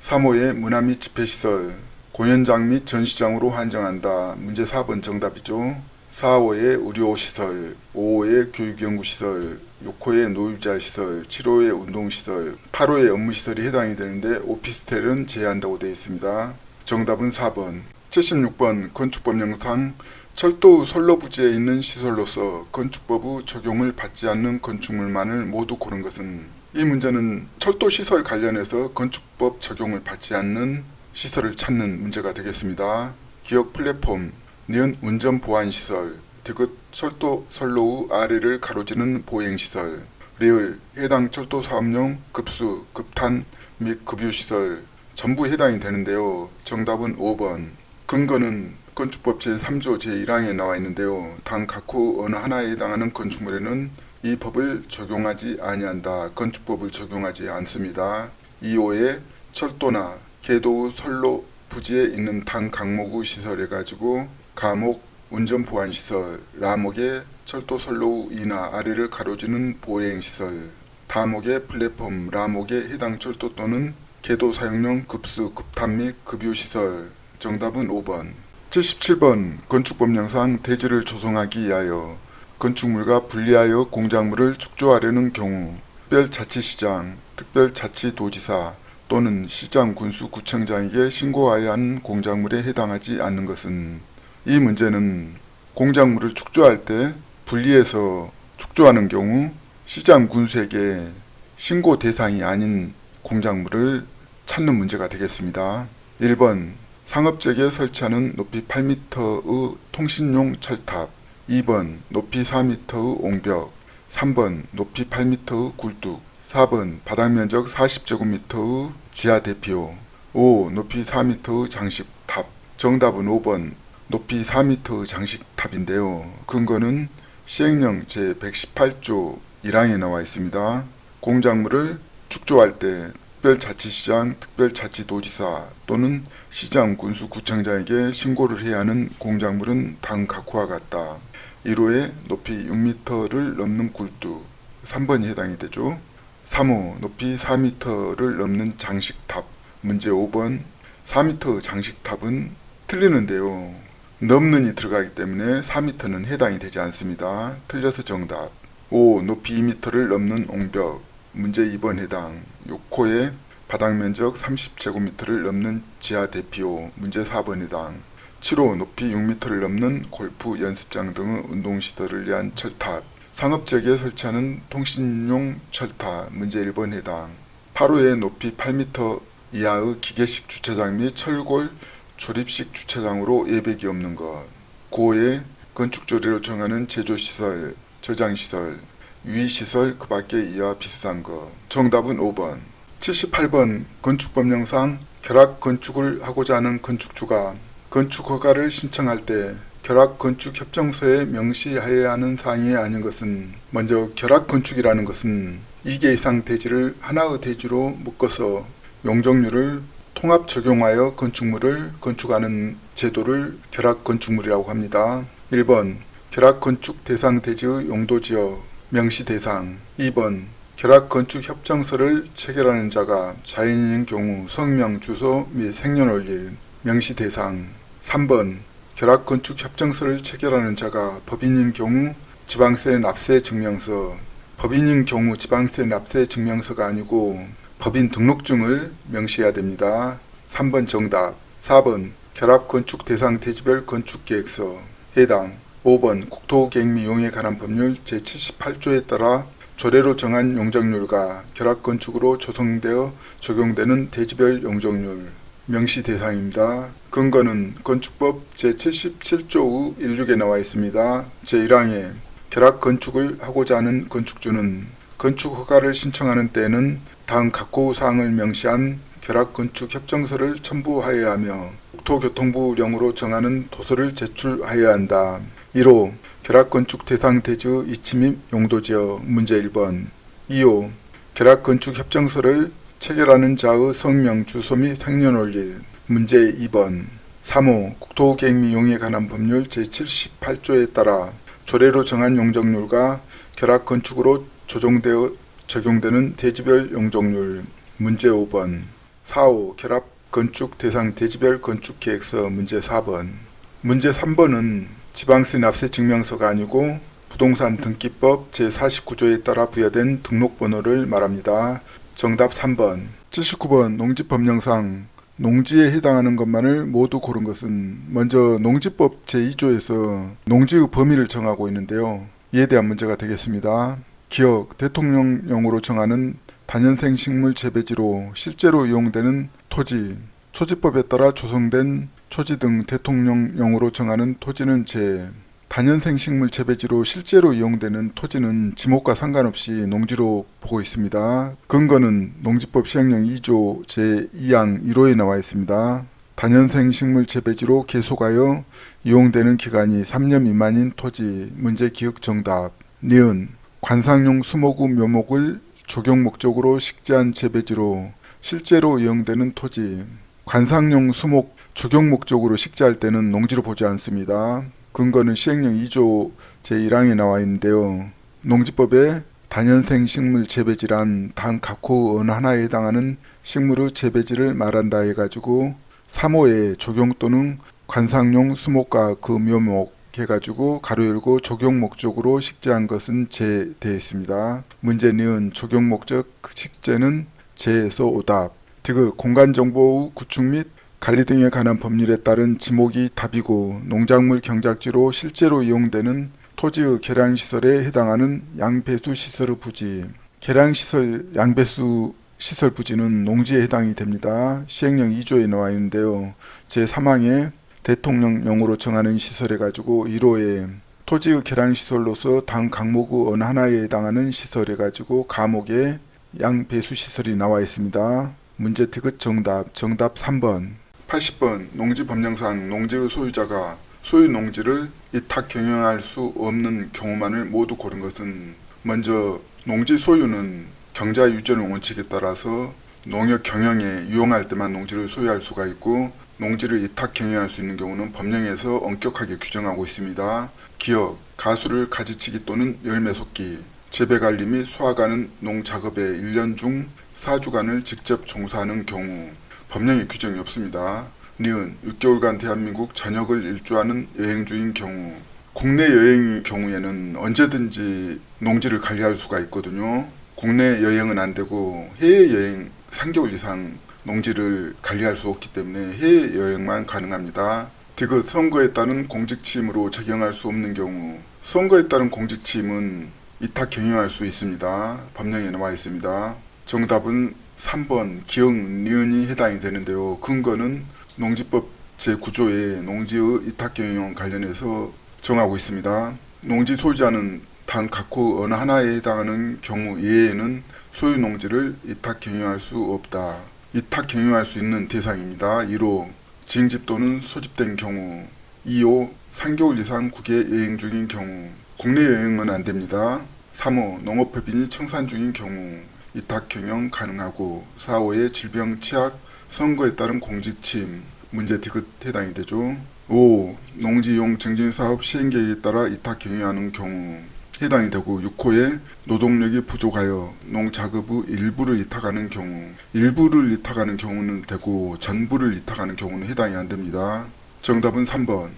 3호에 문화 및 집회시설, 공연장 및 전시장으로 한정한다. 문제 4번 정답이죠. 4호에 의료시설, 5호에 교육연구시설, 6호에 노유자시설, 7호에 운동시설, 8호에 업무시설이 해당이 되는데 오피스텔은 제한한다고 되어 있습니다. 정답은 4번. 76번 건축법령상 철도 선로부지에 있는 시설로서 건축법의 적용을 받지 않는 건축물만을 모두 고른 것은 이 문제는 철도 시설 관련해서 건축법 적용을 받지 않는 시설을 찾는 문제가 되겠습니다. 기역 플랫폼, 니은 운전 보안 시설, 디귿 철도 선로의 아래를 가로지르는 보행시설, 리을 해당 철도 사업용 급수, 급탄 및 급유 시설, 전부 해당이 되는데요. 정답은 5번. 근거는 건축법 제3조 제1항에 나와 있는데요. 단 각호 어느 하나에 해당하는 건축물에는 이 법을 적용하지 아니한다. 건축법을 적용하지 않습니다. 2호에 철도나 계도 선로 부지에 있는 단 강목의 시설 해가지고 가목 운전 보안 시설, 라목의 철도 선로 위나 아래를 가로지는 보행시설, 다목의 플랫폼, 라목에 해당 철도 또는 계도 사용용 급수, 급탑 및 급유시설. 정답은 5번. 77번 건축법령상 대지를 조성하기 위하여 건축물과 분리하여 공작물을 축조하려는 경우 특별자치시장, 특별자치도지사 또는 시장, 군수, 구청장에게 신고하여야 하는 공작물에 해당하지 않는 것은, 이 문제는 공작물을 축조할 때 분리해서 축조하는 경우 시장, 군수에게 신고 대상이 아닌 공작물을 찾는 문제가 되겠습니다. 1번 상업지역에 설치하는 높이 8m의 통신용 철탑, 2번 높이 4m의 옹벽, 3번 높이 8m의 굴뚝, 4번 바닥면적 40제곱미터의 지하 대피호, 5. 높이 4m의 장식탑. 정답은 5번 높이 4m의 장식탑인데요. 근거는 시행령 제118조 1항에 나와 있습니다. 공작물을 축조할 때 특별자치시장, 특별자치도지사 또는 시장, 군수, 구청장에게 신고를 해야 하는 공작물은 다음 각호와 같다. 1호에 높이 6m를 넘는 굴뚝, 3번이 해당이 되죠. 3호 높이 4m를 넘는 장식탑. 문제 5번 4m 장식탑은 틀리는데요. 넘는이 들어가기 때문에 4m는 해당이 되지 않습니다. 틀려서 정답. 5. 높이 2m를 넘는 옹벽. 문제 2번 해당. 6호에 바닥면적 30제곱미터를 넘는 지하 대피호. 문제 4번 해당. 7호 높이 6m를 넘는 골프 연습장 등의 운동시설을 위한 철탑. 상업지역에 설치하는 통신용 철탑. 문제 1번 해당. 8호에 높이 8m 이하의 기계식 주차장 및 철골 조립식 주차장으로 예백이 없는 것. 9호에 건축조례로 정하는 제조시설, 저장시설, 유의시설 그 밖에 이와 비슷한 것. 정답은 5번. 78번 건축법령상 결합건축을 하고자 하는 건축주가 건축허가를 신청할 때 결합건축협정서에 명시하여야 하는 사항이 아닌 것은, 먼저 결합건축이라는 것은 2개 이상 대지를 하나의 대지로 묶어서 용적률을 통합 적용하여 건축물을 건축하는 제도를 결합건축물이라고 합니다. 1번 결합건축 대상 대지의 용도지역 명시 대상. 2번 결합건축협정서를 체결하는 자가 자연인인 경우 성명, 주소 및 생년월일 명시 대상. 3번 결합건축협정서를 체결하는 자가 법인인 경우 지방세 납세 증명서. 법인인 경우 지방세 납세 증명서가 아니고 법인 등록증을 명시해야 됩니다. 3번 정답. 4번 결합건축 대상 대지별 건축계획서 해당. 5번 국토계획 및 용에 관한 법률 제78조에 따라 조례로 정한 용적률과 결합건축으로 조성되어 적용되는 대지별 용적률 명시 대상입니다. 근거는 건축법 제77조 16에 나와 있습니다. 제1항에 결합건축을 하고자 하는 건축주는 건축허가를 신청하는 때에는 다음 각호 사항을 명시한 결합건축협정서를 첨부하여야 하며 국토교통부령으로 정하는 도서를 제출하여야 한다. 1호 결합건축 대상 대지의 이치 및 용도지역. 문제 1번. 2호 결합건축협정서를 체결하는 자의 성명, 주소 및 생년월일. 문제 2번. 3호 국토계획 및 용에 관한 법률 제78조에 따라 조례로 정한 용적률과 결합건축으로 조정되어 적용되는 대지별 용적률. 문제 5번. 4호 결합건축 대상 대지별 건축계획서. 문제 4번. 문제 3번은 지방세 납세 증명서가 아니고 부동산 등기법 제49조에 따라 부여된 등록번호를 말합니다. 정답 3번. 79번 농지법령상 농지에 해당하는 것만을 모두 고른 것은, 먼저 농지법 제2조에서 농지의 범위를 정하고 있는데요. 이에 대한 문제가 되겠습니다. 기억, 대통령령으로 정하는 다년생 식물 재배지로 실제로 이용되는 토지, 초지법에 따라 조성된 초지 등 대통령령으로 정하는 토지는 제. 다년생 식물 재배지로 실제로 이용되는 토지는 지목과 상관없이 농지로 보고 있습니다. 근거는 농지법 시행령 2조 제2항 1호에 나와 있습니다. 다년생 식물 재배지로 계속하여 이용되는 기간이 3년 미만인 토지. 문제 기억 정답. 니은 관상용 수목우 묘목을 조경 목적으로 식재한 재배지로 실제로 이용되는 토지. 관상용 수목 조경 목적으로 식재할 때는 농지로 보지 않습니다. 근거는 시행령 2조 제1항에 나와 있는데요. 농지법에 다년생 식물 재배지란 단 각호 어느 하나에 해당하는 식물의 재배지를 말한다 해가지고 3호에 조경 또는 관상용 수목과 그 묘목 해가지고 가로 열고 조경 목적으로 식재한 것은 제되어 있습니다. 문제 니은 조경 목적 식재는 제에서 오답. 디귿 공간정보 구축 및 관리 등에 관한 법률에 따른 지목이 답이고 농작물 경작지로 실제로 이용되는 토지의 개량시설에 해당하는 양배수 시설의 부지. 개량시설 양배수 시설 부지는 농지에 해당이 됩니다. 시행령 2조에 나와 있는데요. 제3항에 대통령령으로 정하는 시설 해가지고 1호에 토지의 개량시설로서 당 강목의 어느 하나에 해당하는 시설 해가지고 가목에 양배수시설이 나와 있습니다. 문제 디귿 정답 3번. 80번 농지법령상 농지의 소유자가 소유 농지를 이탁 경영할 수 없는 경우만을 모두 고른 것은 먼저 농지 소유는 경자 유전의 원칙에 따라서 농역 경영에 유용할 때만 농지를 소유할 수가 있고 농지를 이탁 경영할 수 있는 경우는 법령에서 엄격하게 규정하고 있습니다. 기억, 가수를 가지치기 또는 열매 솟기, 재배관리 및 수확하는 농작업에 1년 중 4주간을 직접 종사하는 경우 법령에 규정이 없습니다. 니은 6개월간 대한민국 전역을 일주하는 여행 중인 경우. 국내 여행의 경우에는 언제든지 농지를 관리할 수가 있거든요. 국내 여행은 안 되고 해외여행 3개월 이상 농지를 관리할 수 없기 때문에 해외여행만 가능합니다. 디귿 선거에 따른 공직침으로 적용할 수 없는 경우. 선거에 따른 공직침은 이탁 경영할 수 있습니다. 법령에 나와 있습니다. 정답은 3번 기억 니은이 해당이 되는데요. 근거는 농지법 제9조에 농지의 이탁 경영 관련해서 정하고 있습니다. 농지 소유자는 단 각호 어느 하나에 해당하는 경우 이외에는 소유 농지를 이탁 경영할 수 없다. 이탁 경영할 수 있는 대상입니다. 1호 징집 또는 소집된 경우. 2호 3개월 이상 국외 여행 중인 경우. 국내 여행은 안됩니다. 3호 농업법인이 청산 중인 경우 이탁 경영 가능하고. 4호의 질병 취약 선거에 따른 공직침. 문제 디귿 해당이 되죠. 5. 농지용 증진사업 시행계획에 따라 이탁 경영하는 경우 해당이 되고. 6호에 노동력이 부족하여 농작업의 일부를 이탁하는 경우. 일부를 이탁하는 경우는 되고 전부를 이탁하는 경우는 해당이 안됩니다. 정답은 3번.